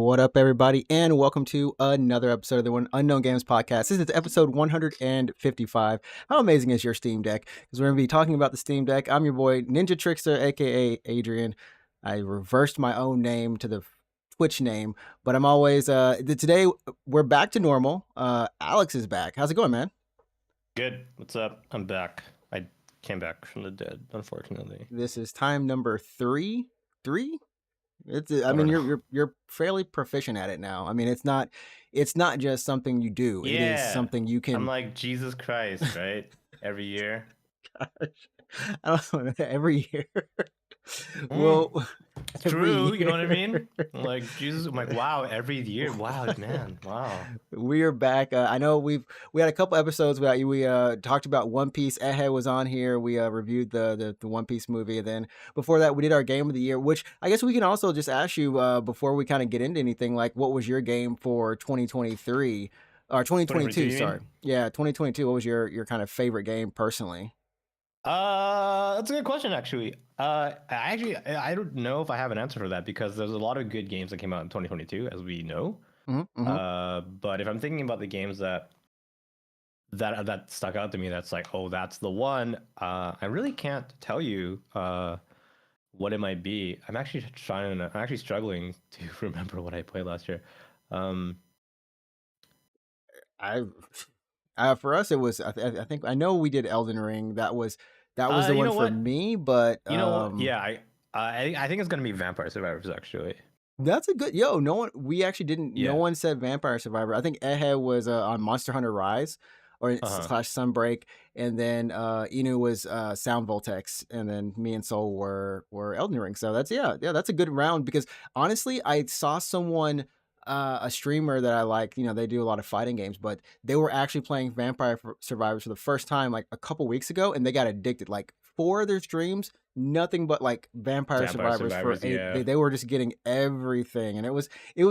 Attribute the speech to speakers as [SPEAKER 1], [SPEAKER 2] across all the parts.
[SPEAKER 1] What up, everybody, and welcome to another episode of the One Unknown Games podcast. This is episode 155. How amazing is your Steam Deck? Because we're going to be talking about the Steam Deck. I'm your boy, Ninja Trickster, aka Adrian. I reversed my own name to the Twitch name, but I'm always, today we're back to normal. Alex is back. How's it going, man?
[SPEAKER 2] Good. What's up? I'm back. I came back from the dead, unfortunately.
[SPEAKER 1] This is time number three? I mean, you're fairly proficient at it now. I mean, it's not just something you do.
[SPEAKER 2] Yeah.
[SPEAKER 1] It is something you can.
[SPEAKER 2] I'm like Jesus Christ, right? Every year.
[SPEAKER 1] Gosh, I don't know, every year. Well,
[SPEAKER 2] it's true. You know what I mean? Like Jesus. I'm like, wow, every year. Wow, man. Wow.
[SPEAKER 1] We are back. I know we had a couple episodes where we talked about One Piece. Ehe was on here. We reviewed the One Piece movie, and then before that, we did our game of the year. Which I guess we can also just ask you before we kind of get into anything. Like, what was your game for 2023 or 2022? Sorry, yeah, 2022. What was your kind of favorite game personally?
[SPEAKER 2] That's a good question, actually. I don't know if I have an answer for that because there's a lot of good games that came out in 2022, as we know. But if I'm thinking about the games that stuck out to me, that's like, oh, that's the one. I really can't tell you what it might be. I'm actually struggling to remember what I played last year.
[SPEAKER 1] For us, it was. I think I know we did Elden Ring. That was the one for me. But
[SPEAKER 2] you know what? Yeah, I think it's gonna be Vampire Survivors actually.
[SPEAKER 1] That's a good No one. We actually didn't. Yeah. No one said Vampire Survivor. I think Ehe was on Monster Hunter Rise or / Sunbreak, and then Inu was Sound Voltex, and then me and Soul were Elden Ring. So that's that's a good round because honestly, I saw someone. A streamer that I like, they do a lot of fighting games, but they were actually playing Vampire Survivors for the first time like a couple weeks ago, and they got addicted. Like 4 of their streams, nothing but like Vampire Survivors for 8. Yeah. They were just getting everything, and it was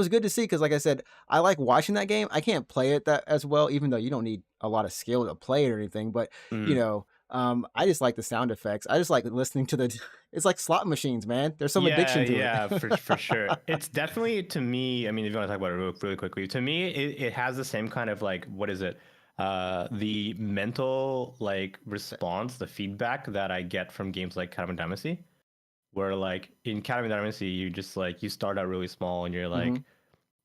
[SPEAKER 1] good to see because, like I said, I like watching that game. I can't play it that as well, even though you don't need a lot of skill to play it or anything. But I just like the sound effects. I just like listening to it's like slot machines, man. There's some addiction to it.
[SPEAKER 2] Yeah, for sure. It's definitely, to me, I mean, if you want to talk about it really quickly, to me, it has the same kind of like, what is it? The mental like response, the feedback that I get from games like Academy Dynasty, where like in Academy Dynasty, you just like, you start out really small and you're like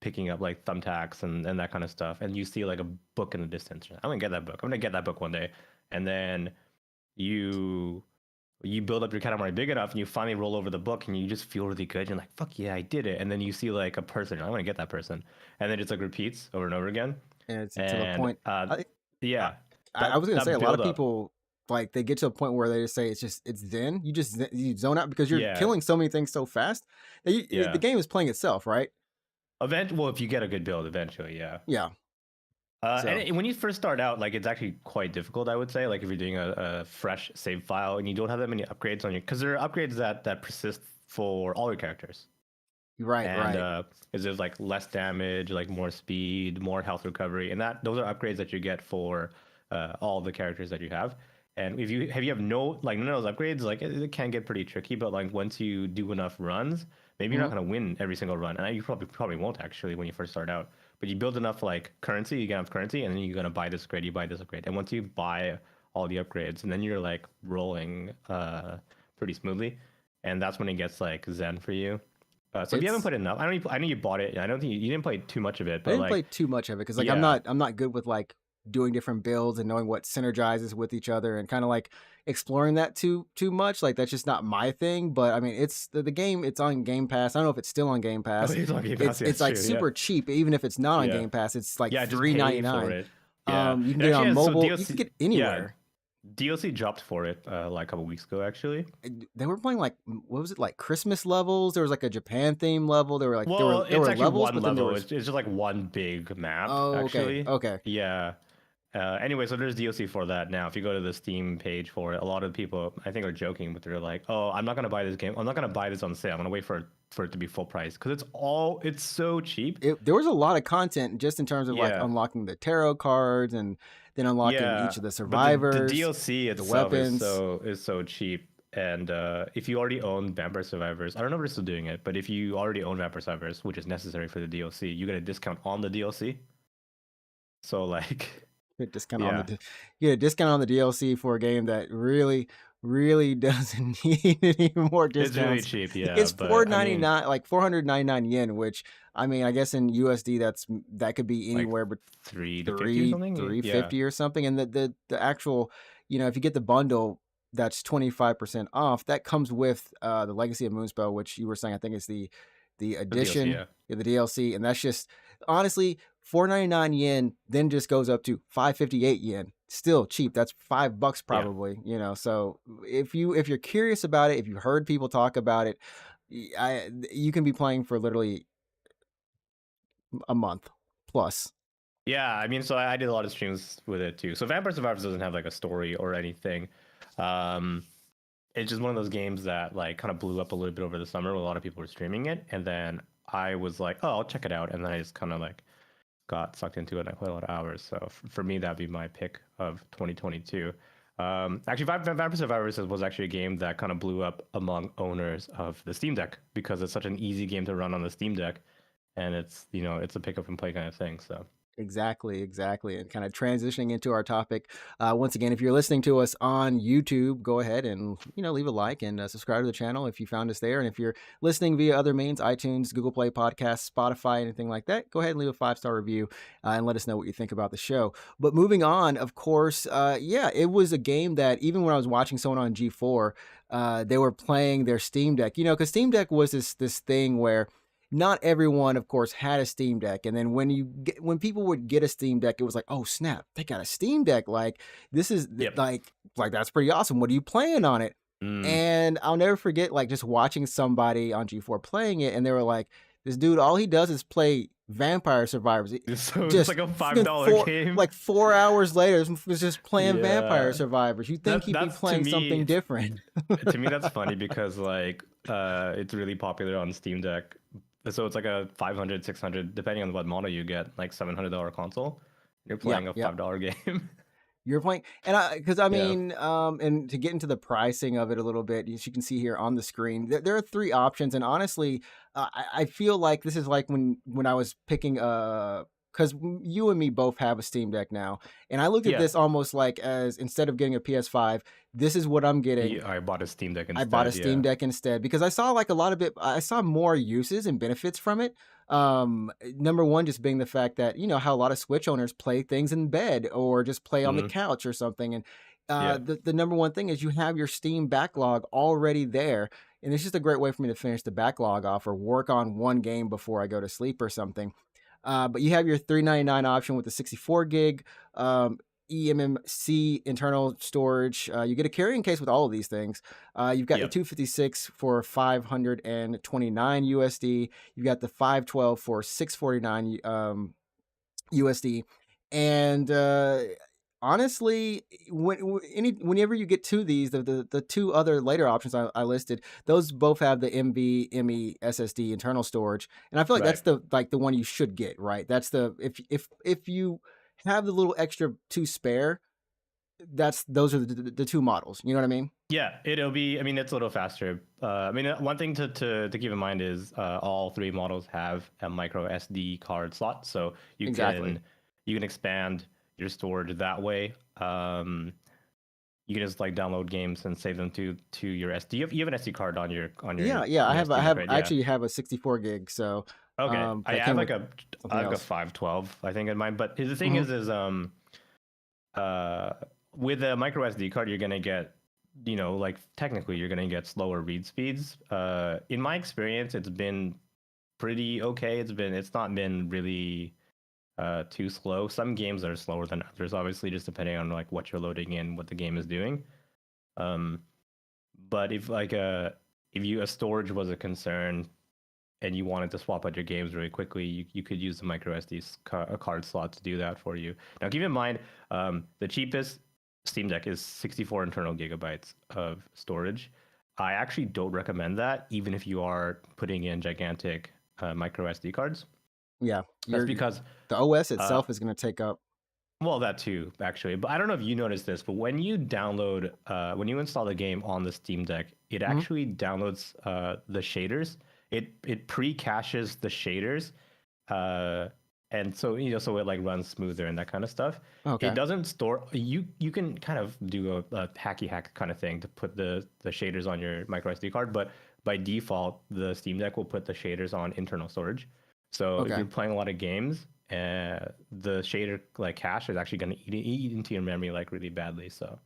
[SPEAKER 2] picking up like thumbtacks and that kind of stuff. And you see like a book in the distance. I'm going to get that book. I'm going to get that book one day. And then you build up your catamari big enough and you finally roll over the book and you just feel really good. You're like, fuck yeah, I did it. And then you see like a person, I want to get that person. And then it's like repeats over and over again.
[SPEAKER 1] And it's to the point.
[SPEAKER 2] I
[SPEAKER 1] was going to say a lot of people, like they get to a point where they just say it's zen. You zone out because you're killing so many things so fast. The game is playing itself, right?
[SPEAKER 2] Well, if you get a good build eventually, yeah.
[SPEAKER 1] Yeah.
[SPEAKER 2] And when you first start out, like it's actually quite difficult, I would say. Like if you're doing a fresh save file and you don't have that many upgrades on your, because there are upgrades that persist for all your characters.
[SPEAKER 1] Right.
[SPEAKER 2] Is there's like less damage, like more speed, more health recovery, and those are upgrades that you get for all the characters that you have. And if you have none of those upgrades, like it can get pretty tricky. But like once you do enough runs, maybe you're not going to win every single run, and you probably won't actually when you first start out. But you build enough like currency, you get enough currency, and then you're gonna buy this upgrade, you buy this upgrade. And once you buy all the upgrades, and then you're like rolling pretty smoothly, and that's when it gets like zen for you. So if you haven't played enough, I know you bought it. I don't think you didn't play too much of it. But
[SPEAKER 1] I didn't play too much of it because like I'm not good with like doing different builds and knowing what synergizes with each other and kind of like exploring that too much. Like that's just not my thing. But I mean, it's the game. It's on Game Pass. I don't know if it's still on Game Pass.
[SPEAKER 2] It's on Game Pass.
[SPEAKER 1] It's like super cheap. Even if it's not on Game Pass, it's like $3.99. You can get it on mobile. You can get it anywhere.
[SPEAKER 2] DLC dropped for it like a couple weeks ago. Actually,
[SPEAKER 1] they were playing like, what was it, like Christmas levels? There was like a Japan theme level. There were like
[SPEAKER 2] there were
[SPEAKER 1] levels,
[SPEAKER 2] one level. It's just like one big map.
[SPEAKER 1] Oh,
[SPEAKER 2] actually.
[SPEAKER 1] Okay.
[SPEAKER 2] Yeah. Anyway, so there's DLC for that now. If you go to the Steam page for it, a lot of people I think are joking, but they're like, "Oh, I'm not gonna buy this game. I'm not gonna buy this on sale. I'm gonna wait for it to be full price because it's so cheap."
[SPEAKER 1] There was a lot of content just in terms of like unlocking the tarot cards and then unlocking each of the survivors.
[SPEAKER 2] The DLC itself is so cheap. And if you already own Vampire Survivors, I don't know if they're still doing it, but if you already own Vampire Survivors, which is necessary for the DLC, you get a discount on the DLC. So like,
[SPEAKER 1] Get discount on
[SPEAKER 2] yeah,
[SPEAKER 1] the you get a discount on the DLC for a game that really doesn't need any more
[SPEAKER 2] it's really
[SPEAKER 1] discounts.
[SPEAKER 2] cheap, yeah.
[SPEAKER 1] It's
[SPEAKER 2] But I mean,
[SPEAKER 1] 499, like 499 yen, which I mean, I guess in USD that could be
[SPEAKER 2] like
[SPEAKER 1] anywhere but
[SPEAKER 2] 3 to 50 or something, yeah,
[SPEAKER 1] 350 or something. And the actual, if you get the bundle, that's 25% off. That comes with the Legacy of Moonspell, which you were saying I think is the
[SPEAKER 2] the DLC,
[SPEAKER 1] addition,
[SPEAKER 2] yeah,
[SPEAKER 1] the DLC, and that's just honestly 499 yen, then just goes up to 558 yen. Still cheap. That's $5
[SPEAKER 2] yeah.
[SPEAKER 1] probably, So if you're curious about it, if you've heard people talk about it, you can be playing for literally a month plus.
[SPEAKER 2] Yeah, I mean, so I did a lot of streams with it too. So Vampire Survivors doesn't have like a story or anything. Um, it's just one of those games that like kind of blew up a little bit over the summer. A lot of people were streaming it, and then I was like, oh, I'll check it out, and then I just kind of like got sucked into it and I played a lot of hours. So for me, that'd be my pick of 2022. Actually, Vampire Survivors was actually a game that kind of blew up among owners of the Steam Deck because it's such an easy game to run on the Steam Deck, and it's a pick up and play kind of thing. So
[SPEAKER 1] Exactly. And kind of transitioning into our topic, once again, if you're listening to us on YouTube, go ahead and leave a like and subscribe to the channel if you found us there. And if you're listening via other means, iTunes, Google Play Podcasts, Spotify, anything like that, go ahead and leave a 5-star review and let us know what you think about the show. But moving on, of course, it was a game that even when I was watching someone on G4, they were playing their Steam Deck. Because Steam Deck was this thing where not everyone, of course, had a Steam Deck. And then when people would get a Steam Deck, it was like, oh snap, they got a Steam Deck. Like this is
[SPEAKER 2] yep.
[SPEAKER 1] like that's pretty awesome. What are you playing on it?
[SPEAKER 2] Mm.
[SPEAKER 1] And I'll never forget like just watching somebody on G4 playing it, and they were like, this dude, all he does is play Vampire Survivors.
[SPEAKER 2] So it's
[SPEAKER 1] Just
[SPEAKER 2] like a $5 game.
[SPEAKER 1] like 4 hours later, was just playing Vampire
[SPEAKER 2] Yeah.
[SPEAKER 1] Survivors. You think he'd be
[SPEAKER 2] That's to
[SPEAKER 1] playing something
[SPEAKER 2] me
[SPEAKER 1] different?
[SPEAKER 2] to me that's funny because like it's really popular on Steam Deck. So it's like a 500, 600, depending on what model you get, like $700 console. You're playing a
[SPEAKER 1] Yeah.
[SPEAKER 2] $5 game.
[SPEAKER 1] You're playing, and because I
[SPEAKER 2] Yeah.
[SPEAKER 1] mean, and to get into the pricing of it a little bit, as you can see here on the screen, there are 3 options, and honestly, I feel like this is like when I was picking because you and me both have a Steam Deck now, and I looked at
[SPEAKER 2] Yeah.
[SPEAKER 1] this almost like as instead of getting a PS5, this is what I'm getting.
[SPEAKER 2] I bought a Steam Deck
[SPEAKER 1] I bought a
[SPEAKER 2] instead.
[SPEAKER 1] Steam
[SPEAKER 2] Yeah.
[SPEAKER 1] Deck instead because I saw like a lot of it. I saw more uses and benefits from it. Number one, just being the fact that how a lot of Switch owners play things in bed or just play on the
[SPEAKER 2] Hmm.
[SPEAKER 1] couch or something. And
[SPEAKER 2] Yeah.
[SPEAKER 1] the number one thing is you have your Steam backlog already there, and it's just a great way for me to finish the backlog off or work on one game before I go to sleep or something. But you have your 399 option with the 64 gig. eMMC internal storage. You get a carrying case with all of these things. You've got the
[SPEAKER 2] Yep.
[SPEAKER 1] 256 for 529 USD. You've got the 512 for 649 USD. And honestly, whenever you get to these, the 2 other later options I listed, those both have the NVMe SSD internal storage, and I feel like
[SPEAKER 2] Right.
[SPEAKER 1] that's the one you should get, right? That's the if you have the little extra 2 spare, those are the 2 models. You know what I mean?
[SPEAKER 2] Yeah, it'll be. I mean, it's a little faster. I mean, one thing to keep in mind is all 3 models have a micro SD card slot, so
[SPEAKER 1] Exactly.
[SPEAKER 2] you can expand your storage that way. You can just like download games and save them to your SD. You have an SD card
[SPEAKER 1] Yeah.
[SPEAKER 2] on
[SPEAKER 1] I
[SPEAKER 2] your
[SPEAKER 1] have
[SPEAKER 2] Steam Deck, right?
[SPEAKER 1] I
[SPEAKER 2] Yeah.
[SPEAKER 1] actually have a 64 gig, so
[SPEAKER 2] Okay. I
[SPEAKER 1] that
[SPEAKER 2] have
[SPEAKER 1] came
[SPEAKER 2] like
[SPEAKER 1] with
[SPEAKER 2] a
[SPEAKER 1] something
[SPEAKER 2] I have like a
[SPEAKER 1] else.
[SPEAKER 2] 512, I think, in mine. But the thing
[SPEAKER 1] Mhm.
[SPEAKER 2] is uh with a micro SD card, you're gonna get, like technically you're gonna get slower read speeds. In my experience, it's been pretty okay. It's not been really too slow. Some games are slower than others, obviously, just depending on like what you're loading in, what the game is doing. Um, but if a storage was a concern and you wanted to swap out your games really quickly, you could use the micro SD card slot to do that for you. Now, keep in mind, the cheapest Steam Deck is 64 internal gigabytes of storage. I actually don't recommend that, even if you are putting in gigantic micro SD cards.
[SPEAKER 1] Yeah,
[SPEAKER 2] That's because
[SPEAKER 1] the OS
[SPEAKER 2] uh,
[SPEAKER 1] itself is going to take up.
[SPEAKER 2] Well, that too, actually. But I don't know if you noticed this, but when you download, when you install the game on the Steam Deck, it
[SPEAKER 1] Mhm.
[SPEAKER 2] actually downloads the shaders. It pre-caches the shaders, uh, and so so it like runs smoother and that kind of stuff. It
[SPEAKER 1] Okay.
[SPEAKER 2] doesn't store. You can kind of do a hacky hack kind of thing to put the shaders on your micro SD card, but by default, the Steam Deck will put the shaders on internal storage. So if
[SPEAKER 1] Okay.
[SPEAKER 2] you're playing a lot of games, the shader like cache is actually going to eat into your memory like really badly. So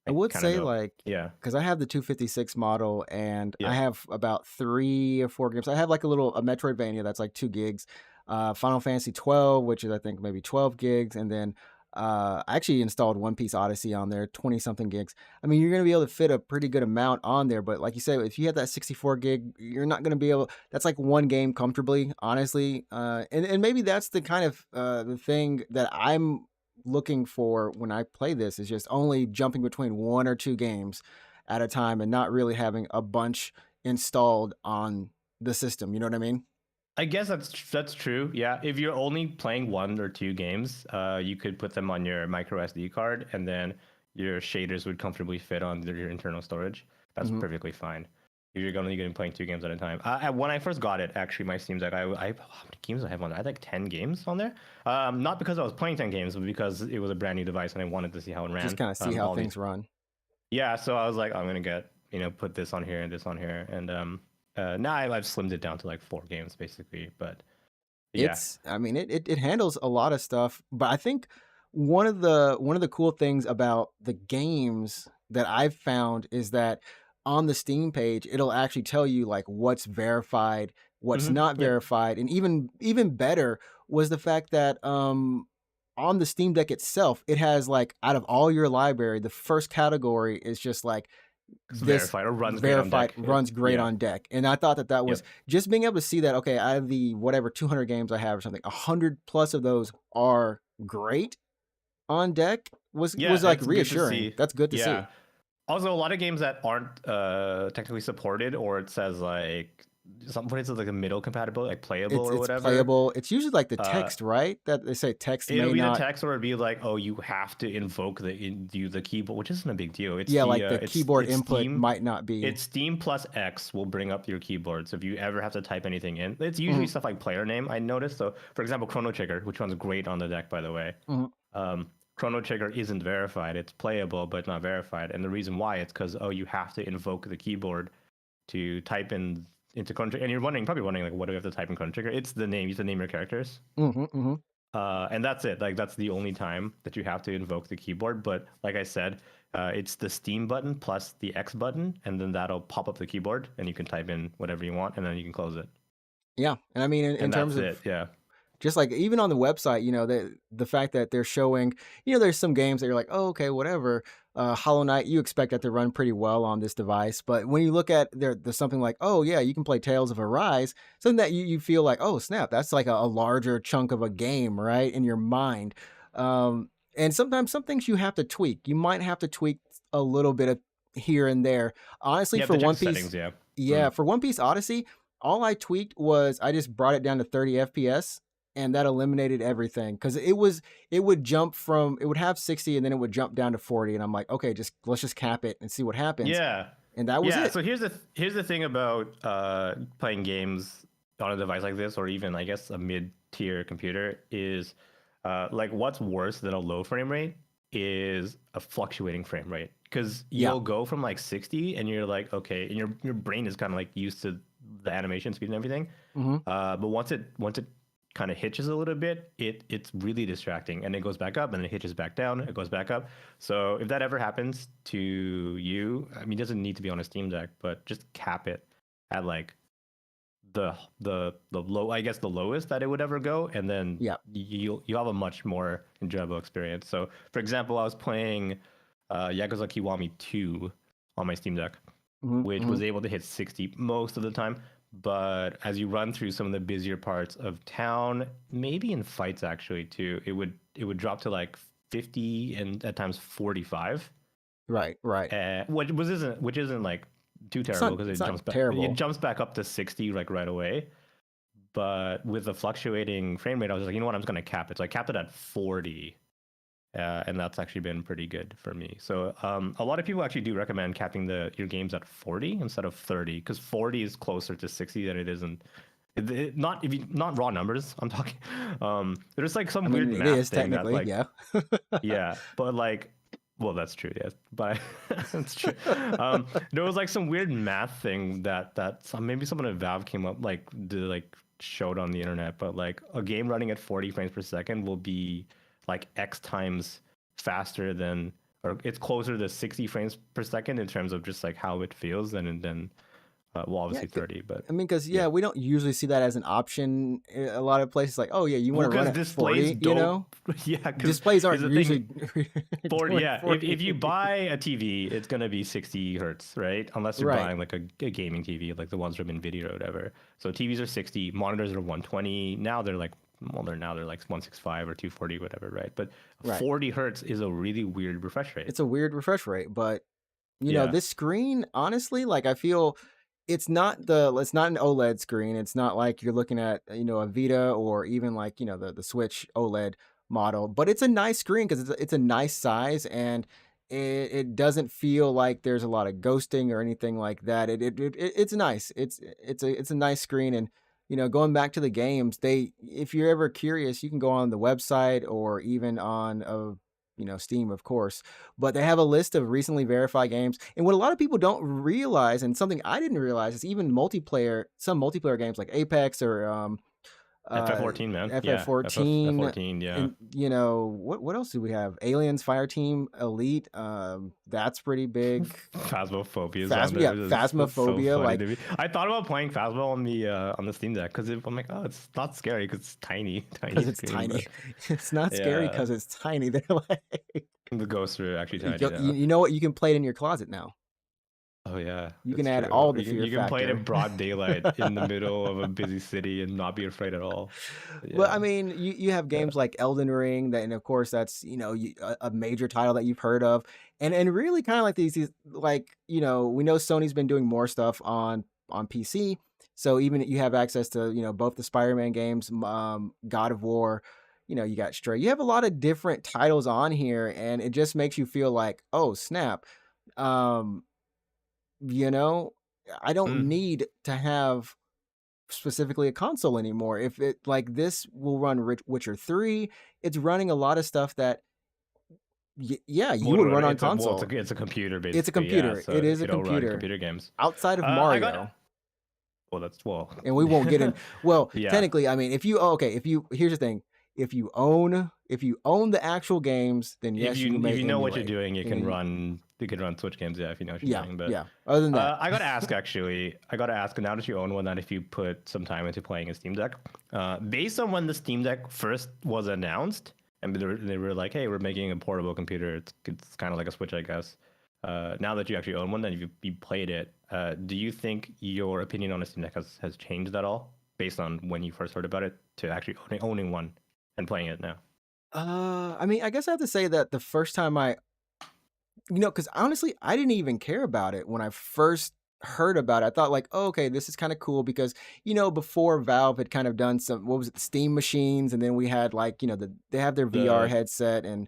[SPEAKER 1] I
[SPEAKER 2] I
[SPEAKER 1] would
[SPEAKER 2] kind of
[SPEAKER 1] say
[SPEAKER 2] know.
[SPEAKER 1] like
[SPEAKER 2] Yeah.
[SPEAKER 1] because I have the 256 model and I
[SPEAKER 2] Yeah.
[SPEAKER 1] have about 3 or 4 games. I have like a Metroidvania that's like 2 gigs, Final Fantasy 12, which is I think maybe 12 gigs, and then I actually installed One Piece Odyssey on there, 20 something gigs. I mean, you're gonna be able to fit a pretty good amount on there, but like you said, if you have that 64 gig, you're not gonna be able. That's like one game comfortably, honestly. And maybe that's the kind of the thing that I'm looking for when I play this is just only jumping between 1 or 2 games at a time and not really having a bunch installed on the system. You know what I mean?
[SPEAKER 2] I guess that's true. Yeah, if you're only playing 1 or 2 games, you could put them on your micro SD card, and then your shaders would comfortably fit on your internal storage. That's
[SPEAKER 1] Hmm.
[SPEAKER 2] perfectly fine. If you're only going to be playing 2 games at a time. When I first got it, actually, my Steam Deck, how many games do I have on there? I had like 10 games on there. Not because I was playing 10 games, but because it was a brand new device and I wanted to see how it
[SPEAKER 1] Just
[SPEAKER 2] ran.
[SPEAKER 1] kind of see how
[SPEAKER 2] All
[SPEAKER 1] things
[SPEAKER 2] these
[SPEAKER 1] run.
[SPEAKER 2] Yeah, so I was like, I'm gonna get put this on here and this on here, and now I've slimmed it down to like 4 games basically. But yeah.
[SPEAKER 1] I mean, it handles a lot of stuff, but I think one of the cool things about the games that I've found is that on the Steam page, it'll actually tell you like what's verified, what's not
[SPEAKER 2] Yeah,
[SPEAKER 1] verified, and even better was the fact that on the Steam Deck itself, it has like out of all your library, the first category is just like
[SPEAKER 2] it's
[SPEAKER 1] this
[SPEAKER 2] verified or runs great on
[SPEAKER 1] verified
[SPEAKER 2] deck.
[SPEAKER 1] runs great
[SPEAKER 2] Yeah,
[SPEAKER 1] on deck. And I thought that was
[SPEAKER 2] yep,
[SPEAKER 1] just being able to see that, okay, out of the whatever 200 games I have or something, 100 plus of those are great on deck was
[SPEAKER 2] yeah.
[SPEAKER 1] like
[SPEAKER 2] It's good to
[SPEAKER 1] reassuring.
[SPEAKER 2] see.
[SPEAKER 1] That's good to
[SPEAKER 2] Yeah.
[SPEAKER 1] see.
[SPEAKER 2] Also, a lot of games that aren't technically supported, or it says like what is it, like a middle compatible, like playable or
[SPEAKER 1] It's
[SPEAKER 2] whatever.
[SPEAKER 1] playable. It's usually like the
[SPEAKER 2] Uh,
[SPEAKER 1] text, right? That they say text
[SPEAKER 2] It'll
[SPEAKER 1] may
[SPEAKER 2] be the
[SPEAKER 1] not.
[SPEAKER 2] text, or it'll be like, oh, you have to invoke the keyboard, which isn't a big deal. It's
[SPEAKER 1] Yeah,
[SPEAKER 2] the
[SPEAKER 1] like the keyboard
[SPEAKER 2] it's
[SPEAKER 1] input
[SPEAKER 2] Steam.
[SPEAKER 1] might not be.
[SPEAKER 2] It's Steam plus X will bring up your keyboard. So if you ever have to type anything in, it's usually
[SPEAKER 1] Mhm,
[SPEAKER 2] stuff like player name. I noticed. So for example, Chrono Trigger, which runs great on the deck, by the way.
[SPEAKER 1] mhm.
[SPEAKER 2] Chrono Trigger isn't verified. It's playable, but not verified. And the reason why it's because you have to invoke the keyboard to type in into Chrono Trigger. And you're probably wondering like, what do we have to type in Chrono Trigger? It's the name. You have to name your characters.
[SPEAKER 1] Mhm, mhm.
[SPEAKER 2] And that's it. Like that's the only time that you have to invoke the keyboard. But like I said, it's the Steam button plus the X button, and then that'll pop up the keyboard, and you can type in whatever you want, and then you can close it.
[SPEAKER 1] Yeah, and I mean, in
[SPEAKER 2] And
[SPEAKER 1] terms
[SPEAKER 2] that's
[SPEAKER 1] of
[SPEAKER 2] it. Yeah.
[SPEAKER 1] just like even on the website, the fact that they're showing, there's some games that you're like, oh, okay, whatever. Hollow Knight, you expect that to run pretty well on this device, but when you look at there's something like, oh yeah, you can play Tales of Arise, something that you feel like, oh snap, that's like a larger chunk of a game, right, in your mind. And sometimes some things you have to tweak. You might have to tweak a little bit of here and there. Honestly,
[SPEAKER 2] You have
[SPEAKER 1] for
[SPEAKER 2] to check
[SPEAKER 1] One
[SPEAKER 2] the
[SPEAKER 1] Piece,
[SPEAKER 2] settings. Yeah.
[SPEAKER 1] yeah,
[SPEAKER 2] Mm.
[SPEAKER 1] for One Piece Odyssey, all I tweaked was I just brought it down to 30 FPS and that eliminated everything because it would have 60 and then it would jump down to 40 and I'm like, okay, just let's just cap it and see what happens,
[SPEAKER 2] Yeah.
[SPEAKER 1] and that was
[SPEAKER 2] Yeah.
[SPEAKER 1] it.
[SPEAKER 2] So here's the thing about playing games on a device like this, or even I guess a mid tier computer, is like what's worse than a low frame rate is a fluctuating frame rate, because
[SPEAKER 1] Yeah.
[SPEAKER 2] you'll go from like 60 and you're like, okay, and your brain is kind of like used to the animation speed and everything.
[SPEAKER 1] Hmm.
[SPEAKER 2] But once it kind of hitches a little bit, it's really distracting, and it goes back up, and then it hitches back down, it goes back up. So if that ever happens to you, I mean, it doesn't need to be on a Steam Deck, but just cap it at like the low, I guess the lowest that it would ever go, and then
[SPEAKER 1] Yeah.
[SPEAKER 2] you'll have a much more enjoyable experience. So for example, I was playing Yakuza Kiwami 2 on my Steam Deck,
[SPEAKER 1] Hmm.
[SPEAKER 2] which
[SPEAKER 1] Hmm.
[SPEAKER 2] was able to hit 60 most of the time. But as you run through some of the busier parts of town, maybe in fights actually too, it would drop to like 50 and at times 45,
[SPEAKER 1] Right. Right.
[SPEAKER 2] which isn't like too
[SPEAKER 1] It's
[SPEAKER 2] terrible
[SPEAKER 1] not.
[SPEAKER 2] because
[SPEAKER 1] It's
[SPEAKER 2] it
[SPEAKER 1] not
[SPEAKER 2] jumps back it
[SPEAKER 1] terrible.
[SPEAKER 2] jumps back up to 60 like right away. But with the fluctuating frame rate, I was like, you know what, I'm just gonna cap it. So I capped it at 40, and that's actually been pretty good for me. So a lot of people actually do recommend capping your games at 40 instead of 30, because 40 is closer to 60 than it isn't. Not if you not raw numbers. I'm talking. There's like some
[SPEAKER 1] I
[SPEAKER 2] weird
[SPEAKER 1] mean, it
[SPEAKER 2] math
[SPEAKER 1] is
[SPEAKER 2] thing that
[SPEAKER 1] technically,
[SPEAKER 2] like
[SPEAKER 1] yeah.
[SPEAKER 2] yeah, but like, well, that's true. Yes, but that's true. There was like some weird math thing that maybe someone at Valve came up like showed on the internet, but like a game running at 40 frames per second will be like X times faster than, or it's closer to 60 frames per second in terms of just like how it feels than well,
[SPEAKER 1] Yeah,
[SPEAKER 2] obviously 30, but
[SPEAKER 1] I mean, because
[SPEAKER 2] yeah.
[SPEAKER 1] yeah, we don't usually see that as an option. A lot of places like, oh yeah, you want
[SPEAKER 2] Well,
[SPEAKER 1] to run
[SPEAKER 2] because
[SPEAKER 1] at
[SPEAKER 2] displays
[SPEAKER 1] 40,
[SPEAKER 2] don't, yeah, because
[SPEAKER 1] displays
[SPEAKER 2] here's
[SPEAKER 1] aren't
[SPEAKER 2] the thing.
[SPEAKER 1] usually
[SPEAKER 2] 40,
[SPEAKER 1] doing
[SPEAKER 2] yeah. If you
[SPEAKER 1] 40.
[SPEAKER 2] buy a TV, it's gonna be 60 hertz, right? Unless you're
[SPEAKER 1] Right.
[SPEAKER 2] buying like a gaming TV, like the ones from Nvidia or whatever. So TVs are 60, monitors are 120. Now they're like, well, they're like 165 or 240, whatever, right? But
[SPEAKER 1] Right.
[SPEAKER 2] 40 hertz is a really weird refresh rate.
[SPEAKER 1] It's a weird refresh rate, but
[SPEAKER 2] Yeah.
[SPEAKER 1] this screen, honestly, like I feel it's not an OLED screen. It's not like you're looking at, a Vita or even like, the Switch OLED model, but it's a nice screen because it's a nice size, and it doesn't feel like there's a lot of ghosting or anything like that. It's nice. It's a nice screen. And going back to the games, if you're ever curious, you can go on the website or even on Steam, of course, but they have a list of recently verified games. And what a lot of people don't realize, and something I didn't realize, is even some multiplayer games like Apex or uh,
[SPEAKER 2] FF14, man. Yeah.
[SPEAKER 1] FF14,
[SPEAKER 2] FF14, yeah.
[SPEAKER 1] and what else do we have? Aliens Fireteam Elite. That's pretty big.
[SPEAKER 2] Phasmophobia is on there.
[SPEAKER 1] Yeah,
[SPEAKER 2] It's so
[SPEAKER 1] Phasmophobia.
[SPEAKER 2] funny
[SPEAKER 1] Like,
[SPEAKER 2] to me. I thought about playing Phasmo on the Steam Deck because I'm like, oh, it's not scary because it's tiny, tiny
[SPEAKER 1] because it's
[SPEAKER 2] screen.
[SPEAKER 1] tiny.
[SPEAKER 2] But
[SPEAKER 1] It's not scary
[SPEAKER 2] yeah,
[SPEAKER 1] because it's tiny. They're like,
[SPEAKER 2] the ghosts are actually tiny.
[SPEAKER 1] you,
[SPEAKER 2] Yeah.
[SPEAKER 1] you know what? You can play it in your closet now.
[SPEAKER 2] Oh yeah,
[SPEAKER 1] You can
[SPEAKER 2] that's
[SPEAKER 1] add
[SPEAKER 2] true.
[SPEAKER 1] all the fear
[SPEAKER 2] You can play it in
[SPEAKER 1] factor.
[SPEAKER 2] broad daylight in the middle of a busy city and not be afraid at all.
[SPEAKER 1] Well, I
[SPEAKER 2] Yeah.
[SPEAKER 1] mean, you have
[SPEAKER 2] Yeah.
[SPEAKER 1] games like Elden Ring, that, and of course that's a major title that you've heard of, and really kind of like these like we know Sony's been doing more stuff on PC, so even you have access to both the Spider-Man games, God of War, you got Stray, you have a lot of different titles on here, and it just makes you feel like, oh snap, um, you know, I don't
[SPEAKER 2] Mm.
[SPEAKER 1] need to have specifically a console anymore. If it like this will run Witcher 3, it's running a lot of stuff that yeah, you would run on console.
[SPEAKER 2] It's a computer
[SPEAKER 1] It's a
[SPEAKER 2] basically. Yeah,
[SPEAKER 1] computer.
[SPEAKER 2] so
[SPEAKER 1] It is a
[SPEAKER 2] it'll run
[SPEAKER 1] computer
[SPEAKER 2] computer games.
[SPEAKER 1] outside of
[SPEAKER 2] I got.
[SPEAKER 1] Mario.
[SPEAKER 2] Well, that's well.
[SPEAKER 1] And we won't get in. Well,
[SPEAKER 2] Yeah.
[SPEAKER 1] technically, I mean, if you here's the thing. If you own the actual games, then yes, you
[SPEAKER 2] If
[SPEAKER 1] may
[SPEAKER 2] you know what you're
[SPEAKER 1] emulate.
[SPEAKER 2] doing,
[SPEAKER 1] And then
[SPEAKER 2] you can run Switch games. Yeah, if you know what you're
[SPEAKER 1] yeah,
[SPEAKER 2] doing. But
[SPEAKER 1] yeah. Other than that,
[SPEAKER 2] I gotta ask actually. I gotta ask now that you own one, that if you put some time into playing a Steam Deck, based on when the Steam Deck first was announced, and they were like, "Hey, we're making a portable computer. It's kind of like a Switch, I guess." Now that you actually own one, and you played it, do you think your opinion on a Steam Deck has changed at all based on when you first heard about it to actually owning one and playing it now?
[SPEAKER 1] I mean, I guess I have to say that the first time because honestly, I didn't even care about it when I first heard about it. I thought like, oh, okay, this is kind of cool because before Valve had kind of done some, what was it, Steam machines, and then we had like they have their VR
[SPEAKER 2] The
[SPEAKER 1] headset, and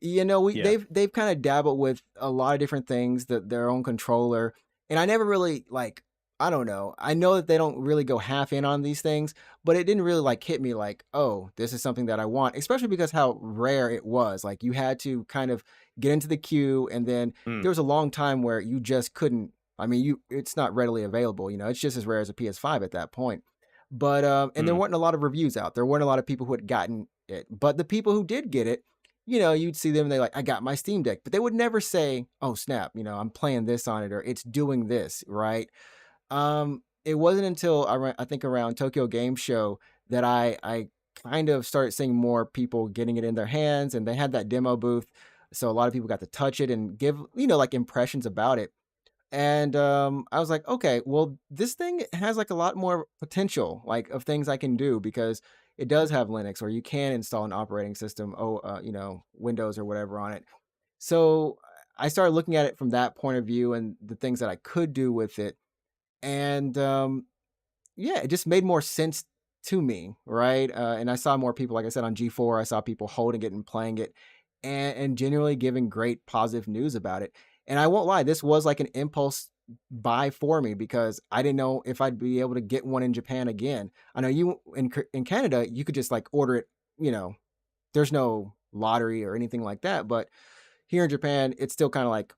[SPEAKER 1] we
[SPEAKER 2] Yeah.
[SPEAKER 1] they've kind of dabbled with a lot of different things, that their own controller, and I never really like, I don't know. I know that they don't really go half in on these things, but it didn't really like hit me like, oh, this is something that I want, especially because how rare it was. Like you had to kind of get into the queue, and then
[SPEAKER 2] Mm,
[SPEAKER 1] there was a long time where you just couldn't. I mean, it's not readily available. It's just as rare as a PS5 at that point. But and there
[SPEAKER 2] mm,
[SPEAKER 1] weren't a lot of reviews out. There weren't a lot of people who had gotten it. But the people who did get it, you'd see them, and they like, I got my Steam Deck, but they would never say, oh snap, I'm playing this on it, or it's doing this, right? It wasn't until I think around Tokyo Game Show that I kind of started seeing more people getting it in their hands, and they had that demo booth, so a lot of people got to touch it and give like impressions about it. And I was like, okay, well, this thing has like a lot more potential, like of things I can do, because it does have Linux, or you can install an operating system, Windows or whatever on it. So I started looking at it from that point of view and the things that I could do with it. And yeah, it just made more sense to me, right? And I saw more people, like I said, on G4. I saw people holding it and playing it, and genuinely giving great positive news about it. And I won't lie, this was like an impulse buy for me because I didn't know if I'd be able to get one in Japan again. I know you in Canada, you could just like order it, you know, there's no lottery or anything like that, but here in Japan, it's still kind of like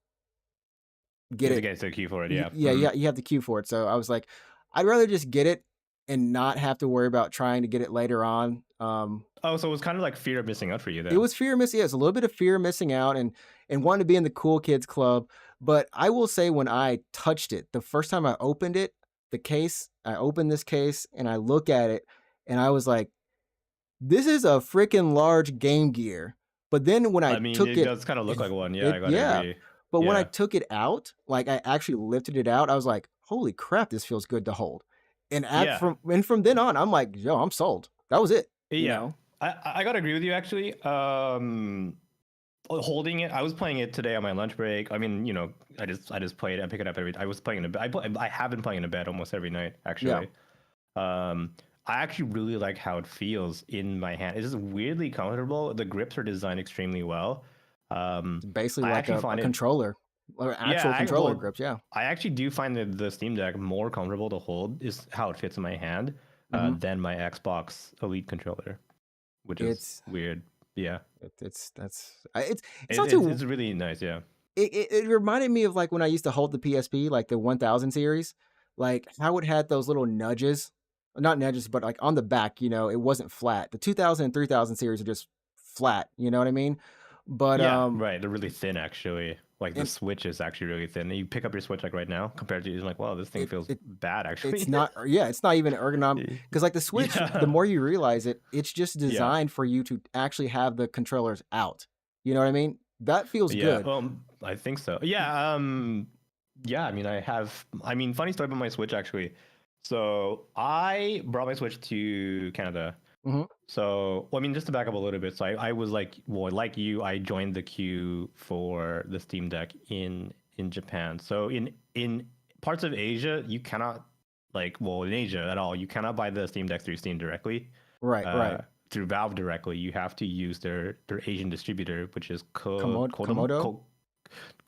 [SPEAKER 2] You
[SPEAKER 1] get
[SPEAKER 2] have to
[SPEAKER 1] it.
[SPEAKER 2] get into the queue for it. Yeah.
[SPEAKER 1] Yeah, yeah, you have the queue for it. So I was like, I'd rather just get it and not have to worry about trying to get it later on.
[SPEAKER 2] Oh, so it was kind of like fear of missing out for you
[SPEAKER 1] It
[SPEAKER 2] then.
[SPEAKER 1] was fear of missing. Yeah, it's a little bit of fear of missing out and wanting to be in the cool kids club. But I will say, when I touched it, the first time I opened it, the case, I opened this case and I look at it, and I was like, this is a freaking large Game Gear. But then when I
[SPEAKER 2] I mean,
[SPEAKER 1] took
[SPEAKER 2] it
[SPEAKER 1] it,
[SPEAKER 2] does kind of look like one. Yeah,
[SPEAKER 1] it
[SPEAKER 2] I gotta
[SPEAKER 1] yeah.
[SPEAKER 2] agree.
[SPEAKER 1] But when I
[SPEAKER 2] Yeah.
[SPEAKER 1] took it out, like I actually lifted it out, I was like, holy crap, this feels good to hold.
[SPEAKER 2] Yeah.
[SPEAKER 1] From then on, I'm like, yo, I'm sold. That was it. You
[SPEAKER 2] Yeah.
[SPEAKER 1] know?
[SPEAKER 2] I gotta agree with you actually. Holding it, I was playing it today on my lunch break. I mean, I just play it. I pick it up every. I was playing in a bed. I have been playing in a bed almost every night
[SPEAKER 1] Yeah.
[SPEAKER 2] actually. Um, I actually really like how it feels in my hand. It's just weirdly comfortable. The grips are designed extremely well.
[SPEAKER 1] It's basically
[SPEAKER 2] I
[SPEAKER 1] like
[SPEAKER 2] actually
[SPEAKER 1] a
[SPEAKER 2] find it.
[SPEAKER 1] controller or
[SPEAKER 2] Yeah,
[SPEAKER 1] actual controller
[SPEAKER 2] well,
[SPEAKER 1] grips. Yeah.
[SPEAKER 2] I actually do find the Steam Deck more comfortable to hold is how it fits in my hand
[SPEAKER 1] Hmm.
[SPEAKER 2] than my Xbox Elite controller, which is
[SPEAKER 1] It's
[SPEAKER 2] weird. Yeah,
[SPEAKER 1] it's that's it's
[SPEAKER 2] it,
[SPEAKER 1] not
[SPEAKER 2] it's
[SPEAKER 1] too.
[SPEAKER 2] it's really nice. Yeah.
[SPEAKER 1] It reminded me of like when I used to hold the PSP, like the 1000 series, like how it had those little nudges, not nudges, but like on the back. It wasn't flat. The 2000 and 3000 series are just flat. You know what I mean? But
[SPEAKER 2] Yeah, right. They're really thin, actually. Like the
[SPEAKER 1] and
[SPEAKER 2] Switch is actually really thin. You pick up your Switch like right now, compared to you're like, wow, this thing
[SPEAKER 1] it
[SPEAKER 2] feels
[SPEAKER 1] it
[SPEAKER 2] bad,
[SPEAKER 1] it's
[SPEAKER 2] actually.
[SPEAKER 1] not, yeah, it's not even ergonomic because like the Switch, the
[SPEAKER 2] Yeah,
[SPEAKER 1] more you realize it, it's just
[SPEAKER 2] yeah,
[SPEAKER 1] designed for you to actually have the controllers out. You know what I mean? That feels
[SPEAKER 2] yeah.
[SPEAKER 1] good.
[SPEAKER 2] I think so. Yeah, yeah. I mean, I have. I mean, funny story about my Switch actually. So I brought my Switch to Canada.
[SPEAKER 1] Hmm.
[SPEAKER 2] So, well, I mean, just to back up a little bit, so I was like, well, like you, I joined the queue for the Steam Deck in Japan. So in parts of Asia, you cannot well, in Asia at all, you cannot buy the Steam Deck through Steam directly,
[SPEAKER 1] Right,
[SPEAKER 2] uh,
[SPEAKER 1] right.
[SPEAKER 2] through Valve directly. You have to use their Asian distributor, which is
[SPEAKER 1] Komodo,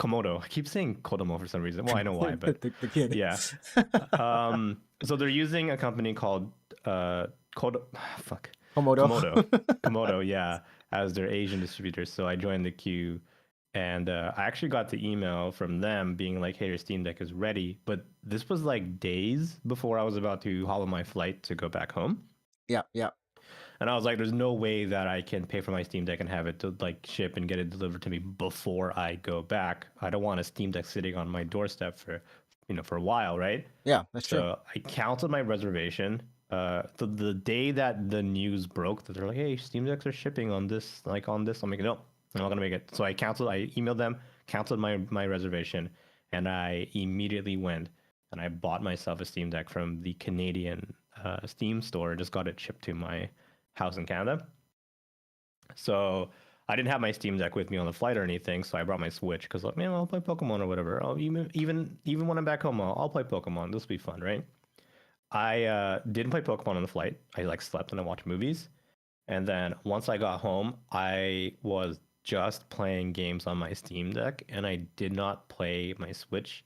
[SPEAKER 2] Komodo. I keep saying Kodomo for some reason. Well, I know why, but
[SPEAKER 1] the kid.
[SPEAKER 2] yeah. So they're using a company called Kodo. Fuck.
[SPEAKER 1] Komodo.
[SPEAKER 2] Komodo. Komodo, yeah, as their Asian distributor. So I joined the queue, and I actually got the email from them being like, "Hey, your Steam Deck is ready." But this was like days before I was about to hop on my flight to go back home.
[SPEAKER 1] Yeah, yeah.
[SPEAKER 2] And I was like, there's no way that I can pay for my Steam Deck and have it to like ship and get it delivered to me before I go back. I don't want a Steam Deck sitting on my doorstep for a while, right?
[SPEAKER 1] Yeah, that's true.
[SPEAKER 2] So I canceled my reservation. The day that the news broke that they're like, hey, Steam Decks are shipping on this, I'm like, no, I'm not gonna make it. So I canceled. I emailed them, canceled my reservation, and I immediately went and I bought myself a Steam Deck from the Canadian Steam store. Just got it shipped to my house in Canada. So I didn't have my Steam Deck with me on the flight or anything, so I brought my Switch because like, man, I'll play Pokemon or whatever. I'll even when I'm back home, I'll play Pokemon. This will be fun, right? I didn't play Pokemon on the flight. I like slept and I watched movies. And then once I got home, I was just playing games on my Steam Deck, and I did not play my Switch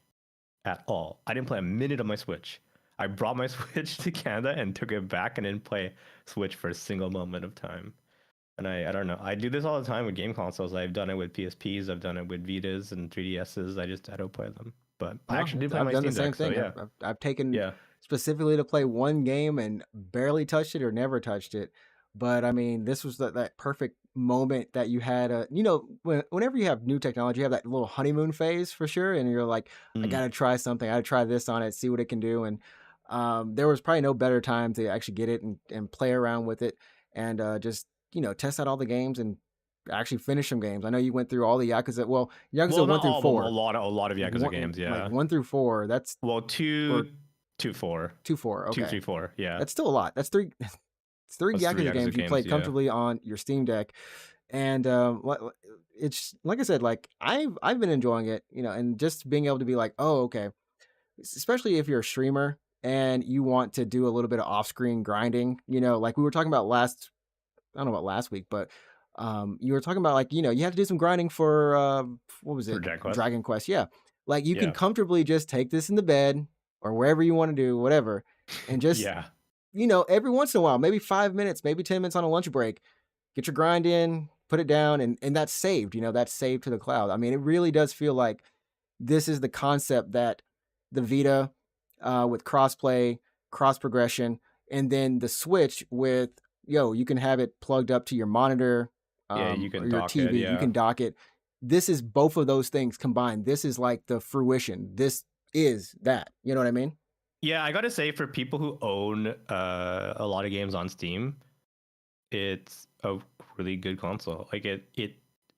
[SPEAKER 2] at all. I didn't play a minute of my Switch. I brought my Switch to Canada and took it back and didn't play Switch for a single moment of time. And I don't know. I do this all the time with game consoles. I've done it with PSPs. I've done it with Vitas and 3DSs. I don't play them. But I
[SPEAKER 1] No,
[SPEAKER 2] actually did play
[SPEAKER 1] I've
[SPEAKER 2] my
[SPEAKER 1] done the
[SPEAKER 2] Steam
[SPEAKER 1] same
[SPEAKER 2] Deck. So
[SPEAKER 1] thing.
[SPEAKER 2] yeah,
[SPEAKER 1] I've taken
[SPEAKER 2] yeah.
[SPEAKER 1] specifically to play one game and barely touched it or never touched it. But I mean, this was that perfect moment that you had. Whenever you have new technology, you have that little honeymoon phase for sure, and you're like, I
[SPEAKER 2] Mm.
[SPEAKER 1] got to try something. I got to try this on it, see what it can do. And there was probably no better time to actually get it and play around with it and just test out all the games and actually finish some games. I know you went through all the Yakuza. Well, Yakuza
[SPEAKER 2] Well,
[SPEAKER 1] one
[SPEAKER 2] not
[SPEAKER 1] through
[SPEAKER 2] all of them. A
[SPEAKER 1] four.
[SPEAKER 2] lot of Yakuza
[SPEAKER 1] One
[SPEAKER 2] games.
[SPEAKER 1] like
[SPEAKER 2] Yeah.
[SPEAKER 1] 1 through 4. That's
[SPEAKER 2] Well,
[SPEAKER 1] or
[SPEAKER 2] two, four,
[SPEAKER 1] 2, 4.
[SPEAKER 2] two,
[SPEAKER 1] Okay,
[SPEAKER 2] three, four. Yeah,
[SPEAKER 1] that's still a lot. That's three. It's three
[SPEAKER 2] that's three
[SPEAKER 1] Yakuza
[SPEAKER 2] Yakuza
[SPEAKER 1] games you
[SPEAKER 2] games.
[SPEAKER 1] played
[SPEAKER 2] Yeah.
[SPEAKER 1] comfortably on your Steam Deck, and it's like I said, like I've been enjoying it, and just being able to be like, oh, okay, especially if you're a streamer and you want to do a little bit of off-screen grinding, like we were talking about last. I don't know about last week, but You were talking about like, you had to do some grinding for what was
[SPEAKER 2] For
[SPEAKER 1] it?
[SPEAKER 2] Dragon Quest.
[SPEAKER 1] Dragon Quest. Yeah. Like you can
[SPEAKER 2] Yeah.
[SPEAKER 1] comfortably just take this in the bed or wherever you want to do, whatever, and just,
[SPEAKER 2] Yeah.
[SPEAKER 1] every once in a while, maybe 5 minutes, maybe 10 minutes on a lunch break, get your grind in, put it down, and that's saved, that's saved to the cloud. I mean, it really does feel like this is the concept that the Vita with crossplay, cross progression, and then the Switch with, you can have it plugged up to your monitor
[SPEAKER 2] Yeah, you
[SPEAKER 1] or
[SPEAKER 2] can
[SPEAKER 1] your
[SPEAKER 2] dock it.
[SPEAKER 1] TV. You
[SPEAKER 2] Yeah.
[SPEAKER 1] can dock it. This is both of those things combined. This is like the fruition. This is that. You know what I mean?
[SPEAKER 2] Yeah, I gotta say, for people who own a lot of games on Steam, it's a really good console. Like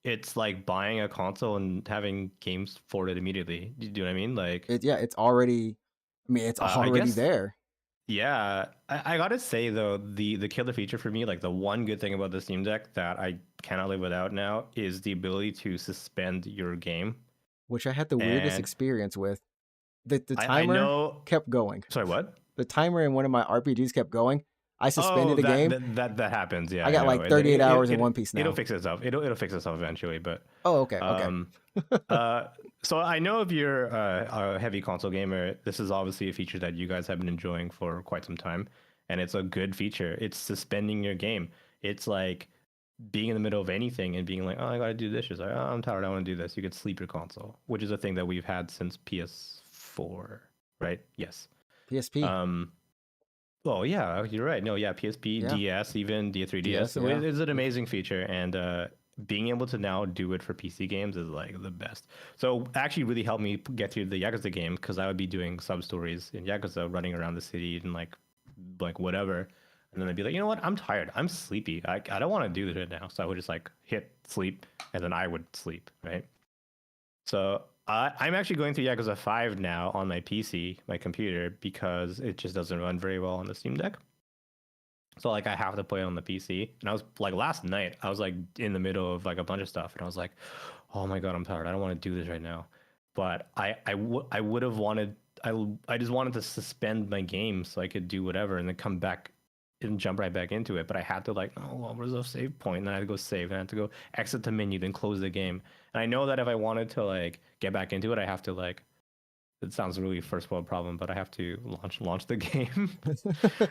[SPEAKER 2] it's like buying a console and having games for it immediately. Do you know what I mean? Like,
[SPEAKER 1] Yeah, it's already. I mean, it's
[SPEAKER 2] I
[SPEAKER 1] already
[SPEAKER 2] guess,
[SPEAKER 1] there.
[SPEAKER 2] yeah. I gotta say though, the killer feature for me, like the one good thing about the Steam Deck that I cannot live without now, is the ability to suspend your game.
[SPEAKER 1] Which I had the weirdest
[SPEAKER 2] And
[SPEAKER 1] experience with. The
[SPEAKER 2] I
[SPEAKER 1] timer
[SPEAKER 2] know.
[SPEAKER 1] kept going.
[SPEAKER 2] Sorry, what?
[SPEAKER 1] The timer in one of my RPGs kept going. I
[SPEAKER 2] Oh,
[SPEAKER 1] suspended a game.
[SPEAKER 2] that happens. Yeah,
[SPEAKER 1] I
[SPEAKER 2] I
[SPEAKER 1] got
[SPEAKER 2] know.
[SPEAKER 1] like 38 hours in One Piece
[SPEAKER 2] It'll
[SPEAKER 1] now.
[SPEAKER 2] fix itself. It'll fix itself eventually. But
[SPEAKER 1] Oh, okay, okay.
[SPEAKER 2] um, so I know if you're a heavy console gamer, this is obviously a feature that you guys have been enjoying for quite some time, and it's a good feature. It's suspending your game. It's like being in the middle of anything and being like, oh, I gotta do this. Just like, oh, I'm tired. I want to do this. You could sleep your console, which is a thing that we've had since PS4, right? Yes.
[SPEAKER 1] PSP.
[SPEAKER 2] Um, well, yeah, you're right. No, yeah, PSP,
[SPEAKER 1] Yeah.
[SPEAKER 2] DS, even D3DS.
[SPEAKER 1] DS,
[SPEAKER 2] So
[SPEAKER 1] yeah.
[SPEAKER 2] it's an amazing feature, and being able to now do it for PC games is like the best. So actually, really helped me get through the Yakuza game, because I would be doing sub stories in Yakuza, running around the city and like whatever, and then I'd be like, you know what? I'm tired. I'm sleepy. I don't want to do this right now. So I would just like hit sleep, and then I would sleep, right? So I'm actually going through Yakuza 5 now on my PC, my computer, because it just doesn't run very well on the Steam Deck. So like I have to play it on the PC. And I was like, last night I was like in the middle of like a bunch of stuff, and I was like, oh my god, I'm tired. I don't want to do this right now. But I would have wanted, I just wanted to suspend my game so I could do whatever and then come back and jump right back into it. But I had to like, oh, well, where's the save point? And then I had to go save, and I had to go exit the menu, then close the game. And I know that if I wanted to like get back into it, I have to like, it sounds really first world problem, but I have to launch the game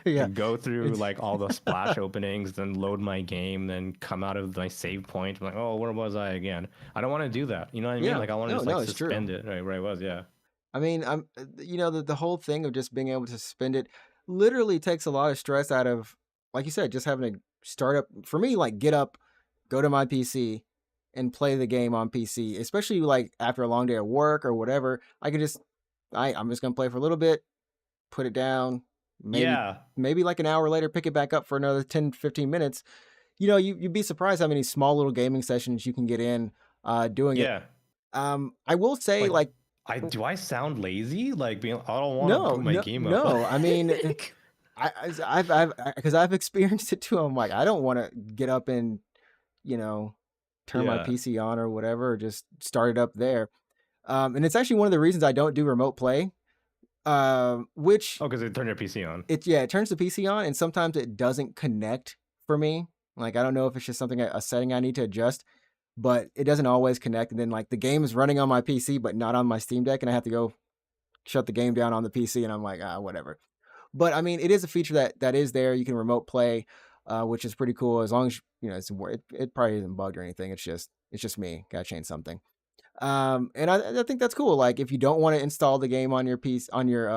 [SPEAKER 1] Yeah.
[SPEAKER 2] and go through like all the splash openings, then load my game, then come out of my save point. I'm like, oh, where was I again? I don't want to do that. You know what I mean?
[SPEAKER 1] Yeah.
[SPEAKER 2] Like I want to
[SPEAKER 1] No,
[SPEAKER 2] just
[SPEAKER 1] no,
[SPEAKER 2] like
[SPEAKER 1] it's true.
[SPEAKER 2] suspend it right where I was. Yeah.
[SPEAKER 1] I mean, the whole thing of just being able to suspend it literally takes a lot of stress out of, like you said, just having to start up. For me, like get up, go to my PC, and play the game on PC. Especially like after a long day of work or whatever, I can just, I'm just gonna play for a little bit, put it down, maybe
[SPEAKER 2] Yeah.
[SPEAKER 1] maybe like an hour later, pick it back up for another 10, 15 minutes. You'd be surprised how many small little gaming sessions you can get in doing it.
[SPEAKER 2] Yeah.
[SPEAKER 1] I will say,
[SPEAKER 2] Like,
[SPEAKER 1] like,
[SPEAKER 2] I sound lazy? Like being, I don't want to
[SPEAKER 1] no,
[SPEAKER 2] boot my
[SPEAKER 1] no,
[SPEAKER 2] game up.
[SPEAKER 1] no. I mean,
[SPEAKER 2] Like,
[SPEAKER 1] because I've experienced it too. I'm like, I don't want to get up and you know turn my
[SPEAKER 2] yeah.
[SPEAKER 1] PC on or whatever, or just start it up there. And it's actually one of the reasons I don't do remote play. Which
[SPEAKER 2] Oh, because they turn your PC on.
[SPEAKER 1] it turns the PC on, and sometimes it doesn't connect for me. Like I don't know if it's just something a setting I need to adjust, but it doesn't always connect. And then like the game is running on my PC, but not on my Steam Deck, and I have to go shut the game down on the PC, and I'm like, whatever. But I mean, it is a feature that is there. You can remote play, which is pretty cool. As long as it probably isn't bugged or anything. It's just me. Got to change something. And I think that's cool. Like if you don't want to install the game on your piece on your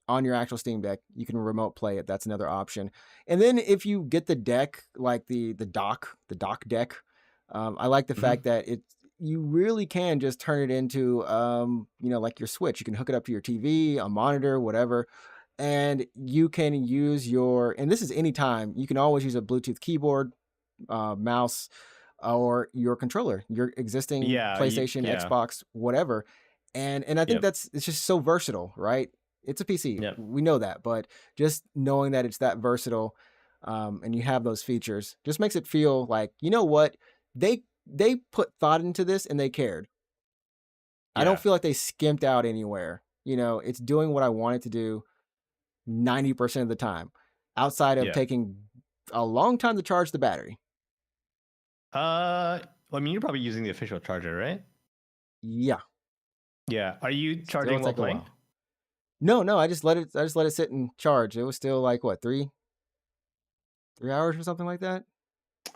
[SPEAKER 1] actual Steam Deck, you can remote play it. That's another option. And then if you get the deck, like the dock deck, I like the
[SPEAKER 2] Hmm.
[SPEAKER 1] fact that you really can just turn it into like your Switch. You can hook it up to your TV, a monitor, whatever, and you can use and this is anytime. You can always use a Bluetooth keyboard, mouse, or your controller, your existing
[SPEAKER 2] Yeah.
[SPEAKER 1] PlayStation,
[SPEAKER 2] Yeah.
[SPEAKER 1] Xbox, whatever. And I think
[SPEAKER 2] Yep.
[SPEAKER 1] it's just so versatile, right? It's a PC.
[SPEAKER 2] Yep.
[SPEAKER 1] We know that, but just knowing that it's that versatile, and you have those features just makes it feel like, you know what? They put thought into this and they cared. I don't
[SPEAKER 2] Yeah.
[SPEAKER 1] feel like they skimped out anywhere. It's doing what I want it to do 90% of the time, outside of
[SPEAKER 2] Yeah.
[SPEAKER 1] taking a long time to charge the battery.
[SPEAKER 2] I mean, you're probably using the official charger, right?
[SPEAKER 1] Yeah,
[SPEAKER 2] Yeah. Are you
[SPEAKER 1] still
[SPEAKER 2] charging while
[SPEAKER 1] take a
[SPEAKER 2] playing?
[SPEAKER 1] while. No, no, I just let it sit and charge. It was still like what, 3 hours or something like that.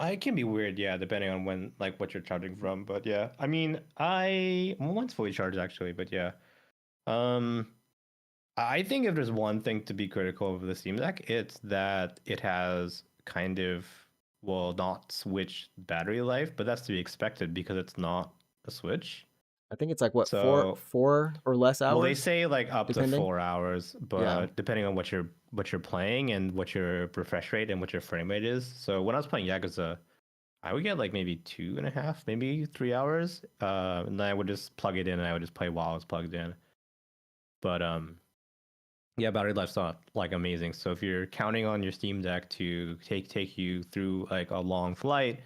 [SPEAKER 2] It can be weird, yeah, depending on when, like, what you're charging from. But yeah, I mean, mine's fully charged actually, but yeah. Um, I think if there's one thing to be critical of the Steam Deck, it's that it has kind of, well, not Switch battery life, but that's to be expected because it's not a Switch.
[SPEAKER 1] I think it's like what, four
[SPEAKER 2] So,
[SPEAKER 1] four or less
[SPEAKER 2] well, they
[SPEAKER 1] hours,
[SPEAKER 2] say like up to
[SPEAKER 1] depending.
[SPEAKER 2] 4 hours,
[SPEAKER 1] Yeah,
[SPEAKER 2] but depending on what you're playing and what your refresh rate and what your frame rate is. So when I was playing Yakuza, I would get like maybe 2.5, maybe 3 hours. And then I would just plug it in and I would just play while it's plugged in. But yeah, battery life's not like amazing. So if you're counting on your Steam Deck to take you through like a long flight,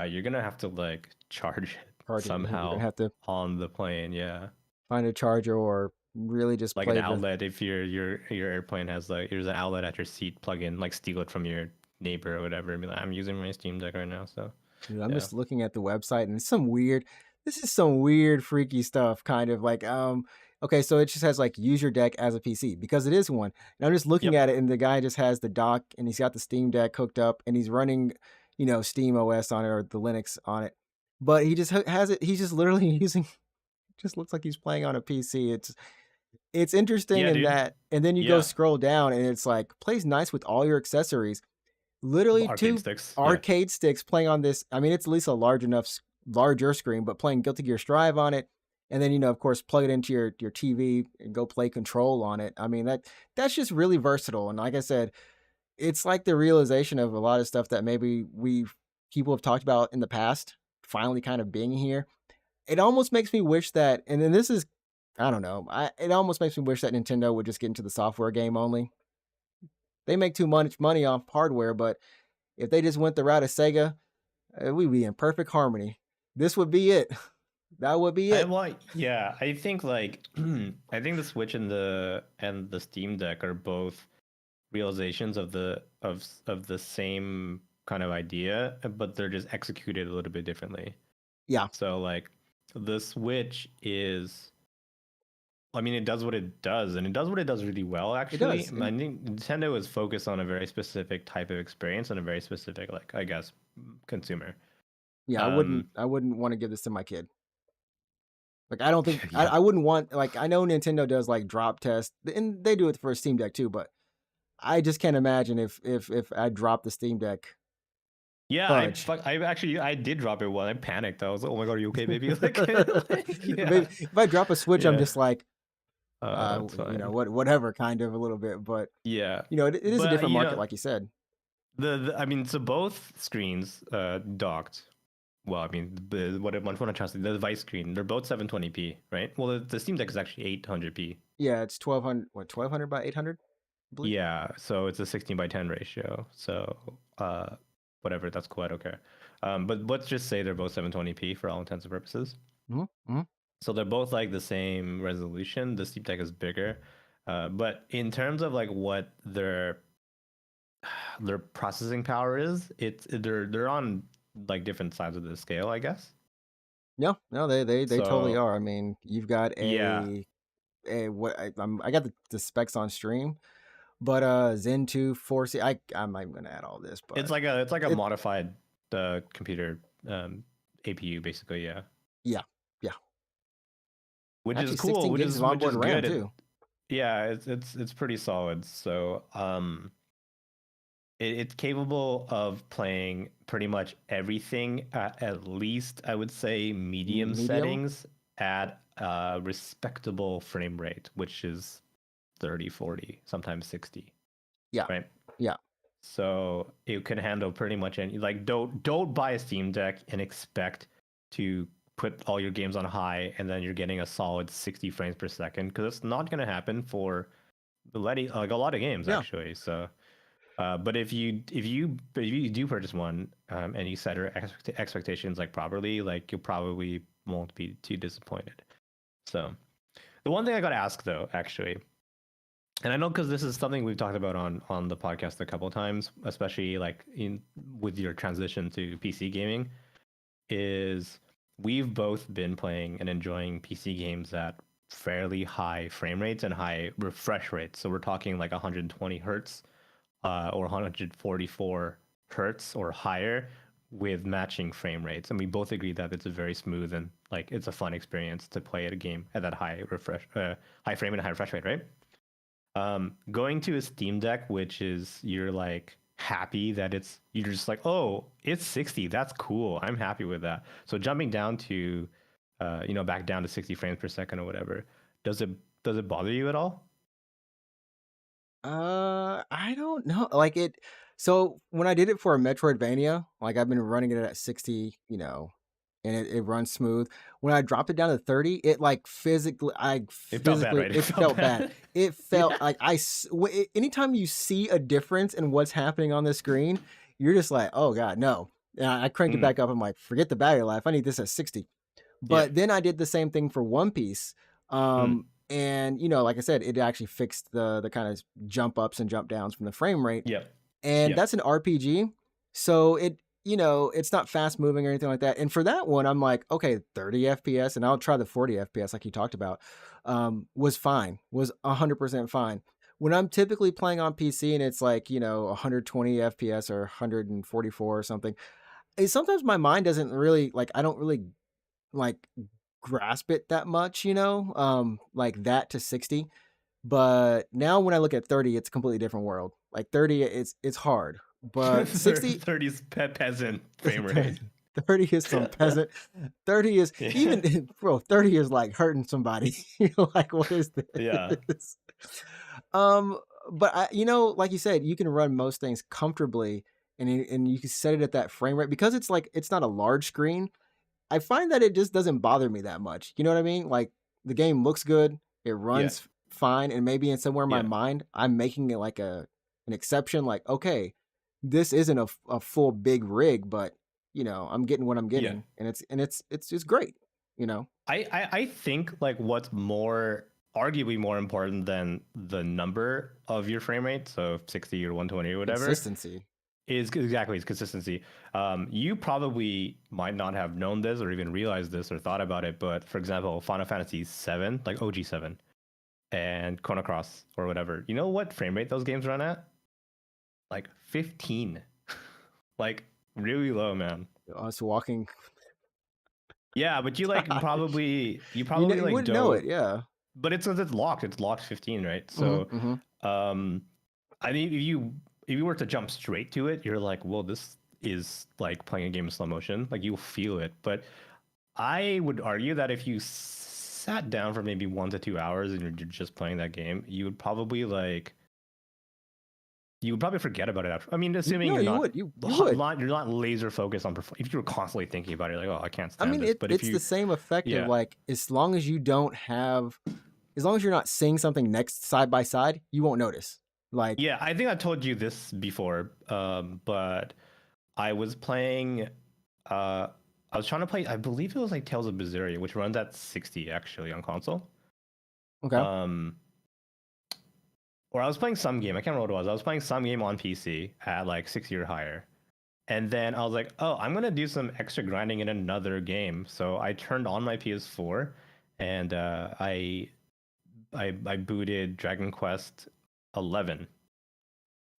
[SPEAKER 2] you're gonna have to like charge it
[SPEAKER 1] charge it. You're gonna
[SPEAKER 2] somehow
[SPEAKER 1] have to
[SPEAKER 2] on the plane. Yeah,
[SPEAKER 1] find a charger or really just
[SPEAKER 2] like an
[SPEAKER 1] play the.
[SPEAKER 2] outlet. If your airplane has like there's an outlet at your seat, plug in, like steal it from your neighbor or whatever, and be like, I'm using my Steam Deck right now. So
[SPEAKER 1] Dude, I'm
[SPEAKER 2] yeah.
[SPEAKER 1] just looking at the website and it's some weird. This is some weird, freaky stuff. Kind of like, okay, so it just has like use your deck as a PC because it is one. And I'm just looking
[SPEAKER 2] Yep.
[SPEAKER 1] at it, and the guy just has the dock and he's got the Steam Deck hooked up and he's running, Steam OS on it or the Linux on it. But he just has it. He's just literally using. Just looks like he's playing on a PC. It's interesting
[SPEAKER 2] Yeah,
[SPEAKER 1] in
[SPEAKER 2] dude.
[SPEAKER 1] that, and then you go
[SPEAKER 2] Yeah.
[SPEAKER 1] scroll down and it's like plays nice with all your accessories. Literally
[SPEAKER 2] Arcade
[SPEAKER 1] two
[SPEAKER 2] sticks. Yeah.
[SPEAKER 1] arcade sticks playing on this. I mean, it's at least a larger screen, but playing Guilty Gear Strive on it, and then of course, plug it into your TV and go play Control on it. I mean that's just really versatile. And like I said, it's like the realization of a lot of stuff that maybe we people have talked about in the past finally kind of being here. It almost makes me wish that, and then this is, I don't know, it almost makes me wish that Nintendo would just get into the software game only. They make too much money off hardware, but if they just went the route of Sega, we'd be in perfect harmony. This would be it. That would be
[SPEAKER 2] I
[SPEAKER 1] it.
[SPEAKER 2] want yeah, I think like I think the Switch and the Steam Deck are both realizations of the same kind of idea, but they're just executed a little bit differently.
[SPEAKER 1] Yeah,
[SPEAKER 2] So like the Switch is, I mean, it does what it does, and it does what it does really well,
[SPEAKER 1] it
[SPEAKER 2] actually.
[SPEAKER 1] does.
[SPEAKER 2] I think Nintendo is focused on a very specific type of experience and a very specific, like, I guess, consumer.
[SPEAKER 1] Yeah, I wouldn't.
[SPEAKER 2] Um,
[SPEAKER 1] I wouldn't want to give this to my kid. Like, I don't think
[SPEAKER 2] yeah.
[SPEAKER 1] I wouldn't want. Like, I know Nintendo does like drop tests, and they do it for Steam Deck too. But I just can't imagine if I drop the Steam Deck.
[SPEAKER 2] Yeah,
[SPEAKER 1] Fudge.
[SPEAKER 2] I actually I did drop it once. I panicked. I was like, "Oh my god, are you okay, baby?" Yeah,
[SPEAKER 1] Maybe if I drop a Switch, I'm
[SPEAKER 2] yeah.
[SPEAKER 1] just like,
[SPEAKER 2] It's fine.
[SPEAKER 1] whatever, kind of a little bit. But
[SPEAKER 2] Yeah,
[SPEAKER 1] it is a
[SPEAKER 2] but
[SPEAKER 1] different market, like you said.
[SPEAKER 2] I mean, so both screens docked. Well, I mean, what I'm trying to translate, the device screen, they're both 720p, right? Well, the Steam Deck is actually 800p.
[SPEAKER 1] Yeah, it's 1200. What, 1200 by 800? I believe.
[SPEAKER 2] Yeah, so it's a 16 by 10 ratio. So, whatever, that's quite okay. But let's just say they're both 720p for all intents and purposes.
[SPEAKER 1] Mm-hmm.
[SPEAKER 2] So they're both like the same resolution. The Steam Deck is bigger, but in terms of like what their processing power is, they're on like different sides of the scale, I guess.
[SPEAKER 1] No, no, they totally
[SPEAKER 2] So
[SPEAKER 1] are. I mean, you've got
[SPEAKER 2] yeah,
[SPEAKER 1] a what I got the specs on stream, but Zen 2 4C. I'm not even gonna add all this,
[SPEAKER 2] it's
[SPEAKER 1] but
[SPEAKER 2] like a
[SPEAKER 1] it
[SPEAKER 2] modified computer APU basically, yeah,
[SPEAKER 1] yeah yeah.
[SPEAKER 2] which is
[SPEAKER 1] Actually,
[SPEAKER 2] cool,
[SPEAKER 1] 16 gigs of
[SPEAKER 2] which
[SPEAKER 1] onboard
[SPEAKER 2] is
[SPEAKER 1] RAM
[SPEAKER 2] good.
[SPEAKER 1] too.
[SPEAKER 2] Yeah, it's pretty solid. So it's capable of playing pretty much everything at least I would say medium
[SPEAKER 1] Medium.
[SPEAKER 2] settings at a respectable frame rate, which is 30, 40, sometimes 60,
[SPEAKER 1] Yeah
[SPEAKER 2] right?
[SPEAKER 1] yeah.
[SPEAKER 2] So it can handle pretty much any, like, don't buy a Steam Deck and expect to put all your games on high and then you're getting a solid 60 frames per second, because it's not going to happen for like a lot of games
[SPEAKER 1] Yeah.
[SPEAKER 2] actually. So but if you do purchase one, and you set your expectations like properly, like you probably won't be too disappointed. So the one thing I got to ask though, actually, and I know because this is something we've talked about on the podcast a couple of times, especially like in with your transition to PC gaming. is we've both been playing and enjoying PC games at fairly high frame rates and high refresh rates. So we're talking like 120 hertz or 144 hertz or higher with matching frame rates. And we both agree that it's a very smooth and like it's a fun experience to play at a game at that high frame and high refresh rate, right? Going to a Steam Deck, which is you're like happy that you're just like, oh, it's 60. That's cool. I'm happy with that. So jumping down to, back down to 60 frames per second or whatever, does it bother you at all?
[SPEAKER 1] I don't know. Like it. So when I did it for a Metroidvania, like I've been running it at 60, and it runs smooth. When I dropped it down to 30, it like
[SPEAKER 2] It felt bad, right? It
[SPEAKER 1] it
[SPEAKER 2] felt
[SPEAKER 1] felt bad.
[SPEAKER 2] bad.
[SPEAKER 1] It felt
[SPEAKER 2] Yeah.
[SPEAKER 1] like anytime you see a difference in what's happening on the screen, you're just like, oh God, no. And I cranked it back up. I'm like, forget the battery life. I need this at 60.
[SPEAKER 2] Yeah.
[SPEAKER 1] But then I did the same thing for One Piece.
[SPEAKER 2] Mm.
[SPEAKER 1] And like I said, it actually fixed the kind of jump ups and jump downs from the frame rate.
[SPEAKER 2] Yep.
[SPEAKER 1] And
[SPEAKER 2] Yep.
[SPEAKER 1] that's an RPG. So it's not fast moving or anything like that. And for that one, I'm like, okay, 30 FPS, and I'll try the 40 FPS like you talked about. Was fine, was 100% fine. When I'm typically playing on PC and it's like, 120 FPS or 144 or something, sometimes my mind doesn't really like, I don't really like grasp it that much, like that to 60. But now when I look at 30, it's a completely different world. Like 30, it's hard. But 60,
[SPEAKER 2] 30's peasant frame rate.
[SPEAKER 1] 30 is some peasant. 30 is even bro, 30 is like hurting somebody. Like what is this?
[SPEAKER 2] Yeah.
[SPEAKER 1] Um, but like you said, you can run most things comfortably and you can set it at that frame rate because it's not a large screen. I find that it just doesn't bother me that much. You know what I mean? Like the game looks good, it
[SPEAKER 2] Yeah.
[SPEAKER 1] runs fine, and maybe in somewhere in my
[SPEAKER 2] Yeah.
[SPEAKER 1] mind, I'm making it like an exception. Like, okay, this isn't a full big rig, but I'm getting what I'm
[SPEAKER 2] Yeah.
[SPEAKER 1] getting, and it's just great.
[SPEAKER 2] I think like what's arguably more important than the number of your frame rate, so 60 or 120 or whatever,
[SPEAKER 1] Consistency.
[SPEAKER 2] is exactly its consistency. You probably might not have known this or even realized this or thought about it, but for example, Final Fantasy 7, like OG 7, and Chrono Cross or whatever, you know what frame rate those games run at? Like 15. Like really low, man.
[SPEAKER 1] Us walking.
[SPEAKER 2] Yeah, but you like
[SPEAKER 1] Gosh.
[SPEAKER 2] probably
[SPEAKER 1] You
[SPEAKER 2] like
[SPEAKER 1] wouldn't know it, yeah.
[SPEAKER 2] but it's locked. It's locked 15, right? So, I think if you were to jump straight to it, you're like, well, this is like playing a game in slow motion. Like you'll feel it. But I would argue that if you sat down for maybe 1 to 2 hours and you're just playing that game, you would probably forget about it after. I mean, assuming
[SPEAKER 1] No,
[SPEAKER 2] you're
[SPEAKER 1] you
[SPEAKER 2] not,
[SPEAKER 1] would. You would.
[SPEAKER 2] you're not laser focused on. If you were constantly thinking about it, like, oh, I can't stand this. But if
[SPEAKER 1] It's
[SPEAKER 2] you,
[SPEAKER 1] the same effect of
[SPEAKER 2] yeah,
[SPEAKER 1] like as long as you don't have, as long as you're not seeing something next side by side, you won't notice. Like,
[SPEAKER 2] yeah, I think I told you this before, but I was playing. I was trying to play. I believe it was like Tales of Berseria, which runs at 60 actually on console.
[SPEAKER 1] okay,
[SPEAKER 2] Or I was playing some game. I can't remember what it was. I was playing some game on PC at like 60 or higher, and then I was like, oh, I'm gonna do some extra grinding in another game. So I turned on my PS4, and I booted Dragon Quest 11.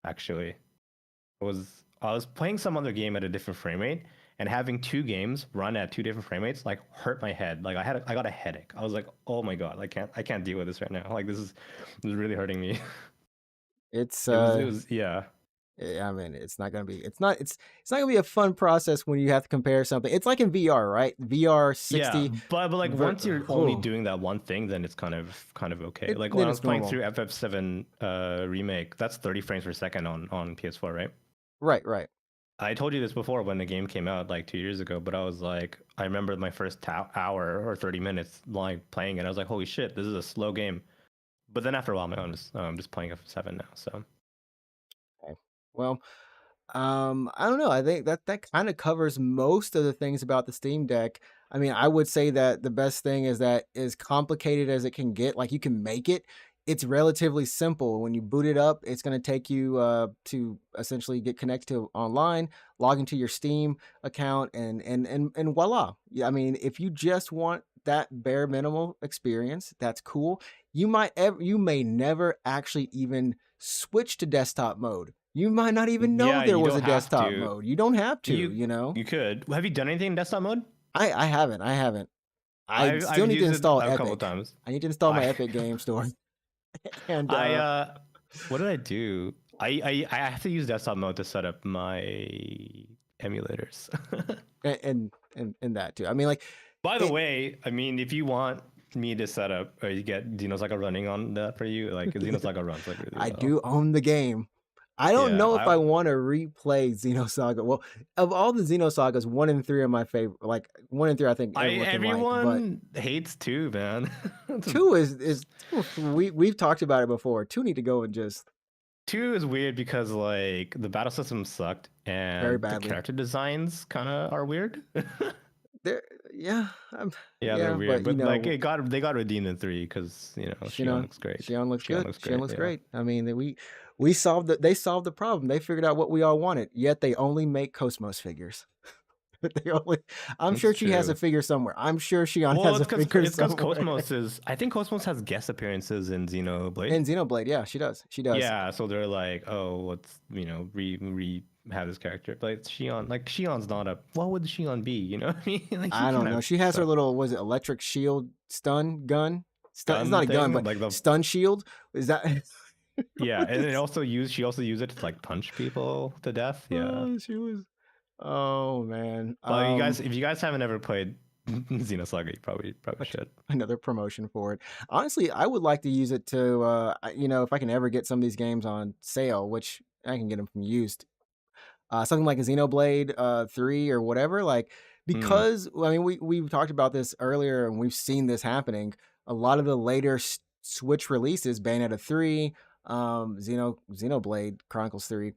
[SPEAKER 2] Actually, I was playing some other game at a different frame rate, and having two games run at two different frame rates like hurt my head. Like I got a headache. I was like, oh my god, I can't deal with this right now. Like this is really hurting me.
[SPEAKER 1] it's
[SPEAKER 2] It was yeah.
[SPEAKER 1] I mean, it's not gonna be a fun process when you have to compare something. It's like in VR, right? VR
[SPEAKER 2] Yeah,
[SPEAKER 1] 60.
[SPEAKER 2] but like once you're only doing that one thing, then it's kind of okay. Like when
[SPEAKER 1] Then
[SPEAKER 2] I was
[SPEAKER 1] it's
[SPEAKER 2] playing
[SPEAKER 1] normal.
[SPEAKER 2] through FF7 remake, that's 30 frames per second on PS4, right?
[SPEAKER 1] Right.
[SPEAKER 2] I told you this before when the game came out like 2 years ago, but I was like, I remember my first hour or 30 minutes like playing it. I was like, holy shit, this is a slow game. But then after a while, I'm just playing FF7 now. So
[SPEAKER 1] Okay. Well, I don't know. I think that kind of covers most of the things about the Steam Deck. I mean, I would say that the best thing is that as complicated as it can get, like you can make it, it's relatively simple. When you boot it up, it's going to take you to essentially get connected to online, log into your Steam account, and voila. Yeah, I mean, if you just want that bare minimal experience, that's cool. You may never actually even switch to desktop mode. You might not even know
[SPEAKER 2] Yeah,
[SPEAKER 1] there
[SPEAKER 2] you
[SPEAKER 1] was a
[SPEAKER 2] don't have
[SPEAKER 1] desktop
[SPEAKER 2] to.
[SPEAKER 1] mode. You don't have to,
[SPEAKER 2] You
[SPEAKER 1] you know.
[SPEAKER 2] you could. Have you done anything in desktop mode?
[SPEAKER 1] I haven't. I haven't. I still
[SPEAKER 2] I've
[SPEAKER 1] need to
[SPEAKER 2] used it
[SPEAKER 1] install
[SPEAKER 2] a couple of
[SPEAKER 1] Epic.
[SPEAKER 2] times.
[SPEAKER 1] I need to install my
[SPEAKER 2] I
[SPEAKER 1] Epic Game Store. And
[SPEAKER 2] I what did I do? I have to use desktop mode to set up my emulators.
[SPEAKER 1] and that too. I mean, like,
[SPEAKER 2] By the
[SPEAKER 1] it,
[SPEAKER 2] way, I mean, if you want me to set up or you get Xenosaga running on that for you, like Xenosaga runs like really
[SPEAKER 1] I
[SPEAKER 2] well.
[SPEAKER 1] do own the game. I don't
[SPEAKER 2] Yeah,
[SPEAKER 1] know if I want to replay Xenosaga. Well, of all the Xenosagas, 1 and 3 are my favorite. Like 1 and 3, I think everyone can like, but
[SPEAKER 2] everyone hates 2, man.
[SPEAKER 1] 2 is we've talked about it before. 2 need to go and just
[SPEAKER 2] 2 is weird because like the battle system sucked
[SPEAKER 1] very
[SPEAKER 2] and the
[SPEAKER 1] badly.
[SPEAKER 2] character designs kind of are weird.
[SPEAKER 1] They're yeah,
[SPEAKER 2] Yeah, they're weird,
[SPEAKER 1] but you
[SPEAKER 2] but like
[SPEAKER 1] know,
[SPEAKER 2] they got redeemed in 3 because Shion looks great.
[SPEAKER 1] Shion looks
[SPEAKER 2] Shion
[SPEAKER 1] good.
[SPEAKER 2] looks
[SPEAKER 1] Shion
[SPEAKER 2] great.
[SPEAKER 1] looks
[SPEAKER 2] Yeah,
[SPEAKER 1] great. I mean, we solved they solved the problem. They figured out what we all wanted. Yet they only make Cosmos figures. They only, I'm
[SPEAKER 2] that's
[SPEAKER 1] sure she has a
[SPEAKER 2] true.
[SPEAKER 1] figure somewhere. I'm sure Shion
[SPEAKER 2] Well,
[SPEAKER 1] has a figure
[SPEAKER 2] it's because
[SPEAKER 1] somewhere.
[SPEAKER 2] Cosmos is. I think Cosmos has guest appearances in Xenoblade.
[SPEAKER 1] And Xenoblade, yeah, she does. She does.
[SPEAKER 2] Yeah, so they're like, oh, let's re have this character, but it's Shion. Like Shion's not a. What would Shion be? You know what I mean? Like
[SPEAKER 1] I don't know. She has her
[SPEAKER 2] suck.
[SPEAKER 1] little, was it electric shield stun gun? Stun. It's
[SPEAKER 2] Gun
[SPEAKER 1] not a gun,
[SPEAKER 2] thing,
[SPEAKER 1] but
[SPEAKER 2] like the
[SPEAKER 1] stun shield. Is that?
[SPEAKER 2] yeah, and it also she also used it to like punch people to death. Yeah.
[SPEAKER 1] Oh, she was. Oh man.
[SPEAKER 2] Well, you guys, if you guys haven't ever played Xenosaga, you probably should.
[SPEAKER 1] Another promotion for it. Honestly, I would like to use it to, you know, if I can ever get some of these games on sale, which I can get them from used, something like a Xenoblade 3 or whatever. Like,
[SPEAKER 2] Mm.
[SPEAKER 1] because I mean, we've talked about this earlier, and we've seen this happening. A lot of the later Switch releases, Bayonetta 3, Xenoblade Chronicles 3,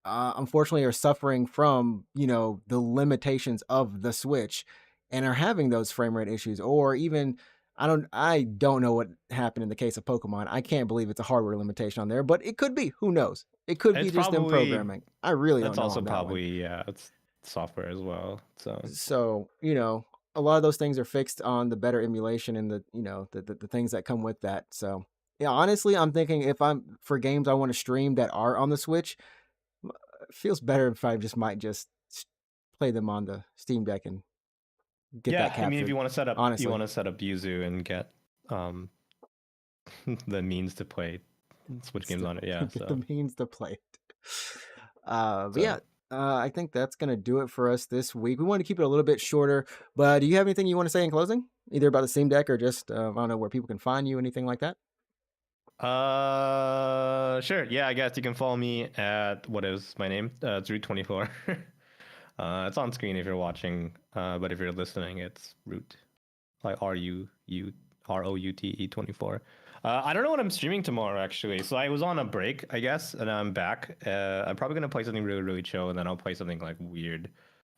[SPEAKER 1] unfortunately are suffering from, you know, the limitations of the Switch and are having those frame rate issues. Or even I don't know what happened in the case of Pokemon. I can't believe it's a hardware limitation on there, but it could be. Who knows? It could be
[SPEAKER 2] It's
[SPEAKER 1] just them
[SPEAKER 2] probably
[SPEAKER 1] programming. I really don't
[SPEAKER 2] that's
[SPEAKER 1] know
[SPEAKER 2] also
[SPEAKER 1] on that one.
[SPEAKER 2] probably yeah, it's software as well.
[SPEAKER 1] So, you know, a lot of those things are fixed on the better emulation and the, you know, the things that come with that. So yeah, honestly, I'm thinking if I'm for games I want to stream that are on the Switch, it feels better if I just might just play them on the Steam Deck and get that
[SPEAKER 2] Yeah, I mean, if
[SPEAKER 1] captured.
[SPEAKER 2] you want to set up,
[SPEAKER 1] Honestly,
[SPEAKER 2] Yuzu and get the means to play Switch games on it. Yeah,
[SPEAKER 1] get
[SPEAKER 2] so
[SPEAKER 1] the means to play it. But
[SPEAKER 2] so
[SPEAKER 1] yeah, I think that's gonna do it for us this week. We want to keep it a little bit shorter, but do you have anything you want to say in closing, either about the Steam Deck or just I don't know where people can find you, anything like that?
[SPEAKER 2] sure. Yeah, I guess you can follow me at what is my name? It's Root24. It's on screen if you're watching, but if you're listening, it's Root, like RUTE24. I don't know what I'm streaming tomorrow actually. So I was on a break, I guess, and I'm back. I'm probably gonna play something really really chill, and then I'll play something like weird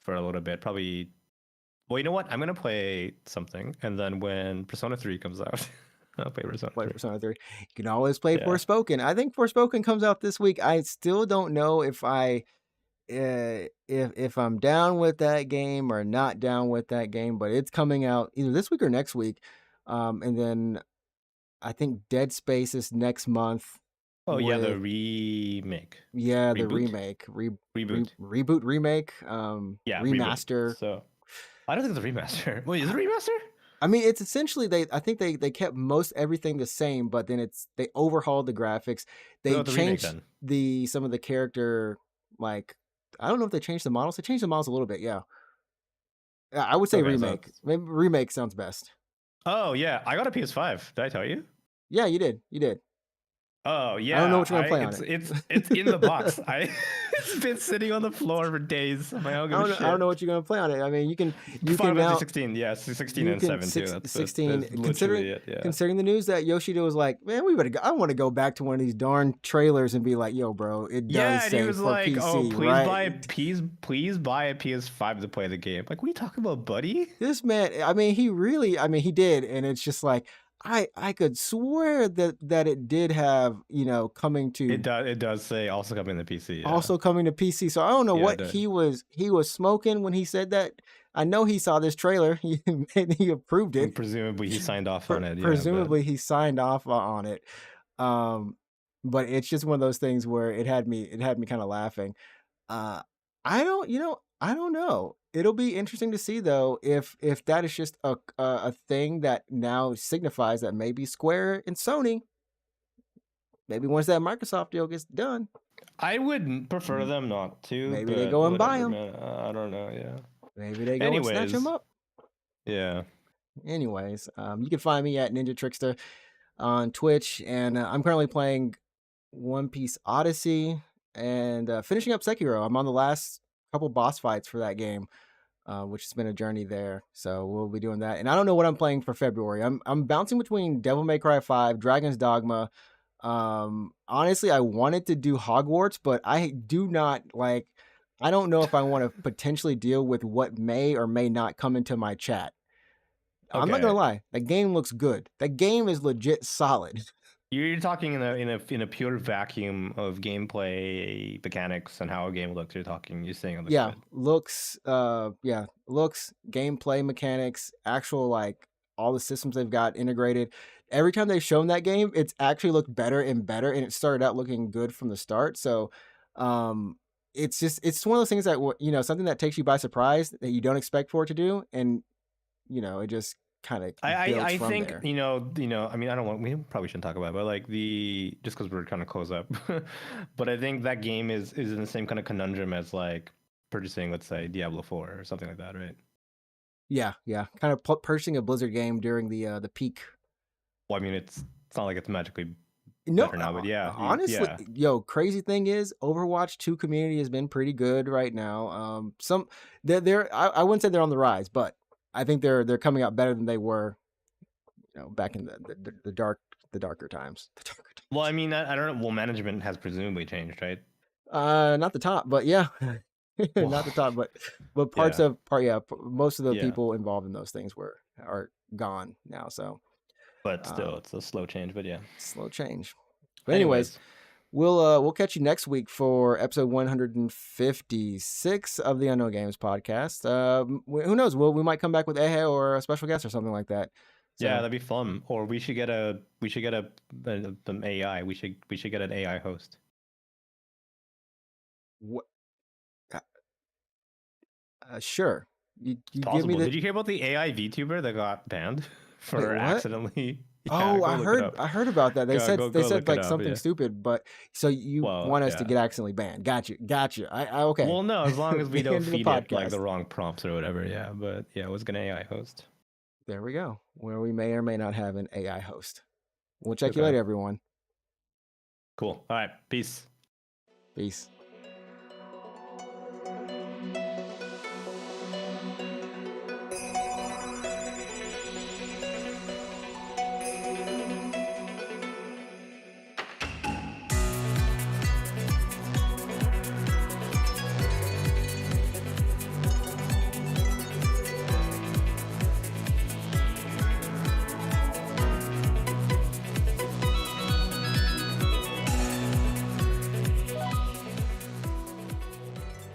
[SPEAKER 2] for a little bit. Probably. Well, you know what? I'm gonna play something, and then when Persona 3 comes out, I'll play Persona 3.
[SPEAKER 1] Persona 3. You can always play
[SPEAKER 2] Yeah.
[SPEAKER 1] Forspoken. I think Forspoken comes out this week. I still don't know if if I'm down with that game or not down with that game, but it's coming out either this week or next week. And then I think Dead Space is next month
[SPEAKER 2] Oh yeah, the
[SPEAKER 1] with
[SPEAKER 2] remake.
[SPEAKER 1] yeah, the
[SPEAKER 2] Reboot?
[SPEAKER 1] remake,
[SPEAKER 2] Reboot.
[SPEAKER 1] reboot, remake,
[SPEAKER 2] Yeah, reboot.
[SPEAKER 1] remaster.
[SPEAKER 2] So I don't think it's a remaster. Wait, is it a remaster?
[SPEAKER 1] I mean, it's essentially I think they kept most everything the same, but then they overhauled the graphics. They
[SPEAKER 2] No, the remake
[SPEAKER 1] changed
[SPEAKER 2] then.
[SPEAKER 1] some of the character, like I don't know if they changed the models. They changed the models a little bit, yeah. I would say
[SPEAKER 2] Okay, so
[SPEAKER 1] remake. Maybe remake sounds best.
[SPEAKER 2] oh yeah, I got a PS5. Did I tell you?
[SPEAKER 1] Yeah, you did. You did.
[SPEAKER 2] Oh yeah,
[SPEAKER 1] I don't know what you're gonna play on it.
[SPEAKER 2] It's in the box. It's been sitting on the floor for days. I'm like, I don't give a shit.
[SPEAKER 1] I don't know what you're gonna play on it. I mean, you can
[SPEAKER 2] Final
[SPEAKER 1] now
[SPEAKER 2] Fantasy 16, yeah, 16 and 7 too. That's
[SPEAKER 1] 16.
[SPEAKER 2] that's
[SPEAKER 1] Considering
[SPEAKER 2] literally it, yeah.
[SPEAKER 1] considering the news that Yoshida was like, man, I want to go back to one of these darn trailers and be like, yo, bro, it does
[SPEAKER 2] Yeah, and
[SPEAKER 1] say
[SPEAKER 2] he was
[SPEAKER 1] for
[SPEAKER 2] like,
[SPEAKER 1] PC,
[SPEAKER 2] "Oh,
[SPEAKER 1] right?
[SPEAKER 2] please buy a PS5 to play the game." Like, what are you talking about, buddy?
[SPEAKER 1] This man, I mean, he did, and it's just like I could swear that it did have, coming to
[SPEAKER 2] It does say also coming to PC. Yeah.
[SPEAKER 1] also coming to PC. So I don't know
[SPEAKER 2] Yeah, it
[SPEAKER 1] what
[SPEAKER 2] did.
[SPEAKER 1] he was smoking when he said that. I know he saw this trailer. He approved
[SPEAKER 2] And
[SPEAKER 1] it.
[SPEAKER 2] presumably he signed off on it. Yeah, but
[SPEAKER 1] Presumably he signed off on it. Um, but it's just one of those things where it had me kind of laughing. Uh, I don't know. It'll be interesting to see though if that is just a thing that now signifies that maybe Square and Sony, maybe once that Microsoft deal gets done,
[SPEAKER 2] I would prefer
[SPEAKER 1] m-
[SPEAKER 2] them not to,
[SPEAKER 1] maybe they
[SPEAKER 2] but
[SPEAKER 1] go and buy
[SPEAKER 2] whatever,
[SPEAKER 1] them.
[SPEAKER 2] man. I don't know. Yeah.
[SPEAKER 1] Maybe they go and snatch them
[SPEAKER 2] Anyways,
[SPEAKER 1] up.
[SPEAKER 2] yeah.
[SPEAKER 1] Anyways, you can find me at Ninja Trickster on Twitch, and I'm currently playing One Piece Odyssey and finishing up Sekiro. I'm on the last couple boss fights for that game, which has been a journey there. So we'll be doing that. And I don't know what I'm playing for February. I'm bouncing between Devil May Cry 5, Dragon's Dogma. Honestly, I wanted to do Hogwarts, but I do not like. I don't know if I want to potentially deal with what may or may not come into my chat. I'm not gonna
[SPEAKER 2] Okay.
[SPEAKER 1] lie, that game looks good. That game is legit solid.
[SPEAKER 2] You're talking in a pure vacuum of gameplay mechanics and how a game looks. You're saying it looks
[SPEAKER 1] Yeah,
[SPEAKER 2] good.
[SPEAKER 1] looks, gameplay mechanics, actual like all the systems they've got integrated. Every time they've shown that game, it's actually looked better and better, and it started out looking good from the start. So, um, it's one of those things that something that takes you by surprise that you don't expect for it to do, and it just kind of builds
[SPEAKER 2] I
[SPEAKER 1] from
[SPEAKER 2] think
[SPEAKER 1] there.
[SPEAKER 2] I mean I don't want we probably shouldn't talk about it, but like the just because we're trying to close up, but I think that game is in the same kind of conundrum as like purchasing, let's say, Diablo 4 or something like that, right?
[SPEAKER 1] Yeah, yeah, kind of purchasing a Blizzard game during the peak.
[SPEAKER 2] Well, I mean it's not like it's magically
[SPEAKER 1] No,
[SPEAKER 2] better now, but yeah,
[SPEAKER 1] honestly,
[SPEAKER 2] yeah.
[SPEAKER 1] crazy thing is Overwatch 2 community has been pretty good right now. Some they're I wouldn't say they're on the rise, but I think they're coming out better than they were, back in the darker times. The darker
[SPEAKER 2] Well, I
[SPEAKER 1] times.
[SPEAKER 2] mean I don't know. Well, management has presumably changed, right?
[SPEAKER 1] Not the top, but yeah.
[SPEAKER 2] Well,
[SPEAKER 1] Not the top, but
[SPEAKER 2] yeah,
[SPEAKER 1] most of the
[SPEAKER 2] yeah.
[SPEAKER 1] people involved in those things are gone now, so
[SPEAKER 2] But still,
[SPEAKER 1] um
[SPEAKER 2] it's a slow change. But yeah.
[SPEAKER 1] slow change. But anyways,
[SPEAKER 2] Anyways,
[SPEAKER 1] we'll catch you next week for episode 156 of the Unknown Games podcast. Who knows? We might come back with Ehe or a special guest or something like that.
[SPEAKER 2] yeah,
[SPEAKER 1] So
[SPEAKER 2] that'd be fun. Or we should get an AI. We should get an AI host.
[SPEAKER 1] what? Sure.
[SPEAKER 2] It's
[SPEAKER 1] You give me
[SPEAKER 2] possible.
[SPEAKER 1] the
[SPEAKER 2] Did you hear about the AI VTuber that got banned
[SPEAKER 1] wait.
[SPEAKER 2] for
[SPEAKER 1] What?
[SPEAKER 2] accidentally? Yeah,
[SPEAKER 1] Oh,
[SPEAKER 2] go look it up.
[SPEAKER 1] I heard about that. They
[SPEAKER 2] Go
[SPEAKER 1] said
[SPEAKER 2] look it
[SPEAKER 1] like
[SPEAKER 2] up.
[SPEAKER 1] something
[SPEAKER 2] Yeah.
[SPEAKER 1] stupid, but so you
[SPEAKER 2] Well,
[SPEAKER 1] want us to
[SPEAKER 2] yeah.
[SPEAKER 1] get accidentally banned. Got you. I okay.
[SPEAKER 2] Well, no, as long as we
[SPEAKER 1] The
[SPEAKER 2] don't
[SPEAKER 1] end of the
[SPEAKER 2] feed it like the
[SPEAKER 1] podcast.
[SPEAKER 2] wrong prompts or whatever. Yeah, but yeah, it was an AI host.
[SPEAKER 1] There we go. Where we may or may not have an AI host. We'll check you
[SPEAKER 2] Okay.
[SPEAKER 1] later, everyone.
[SPEAKER 2] Cool. All right. Peace.
[SPEAKER 1] Peace.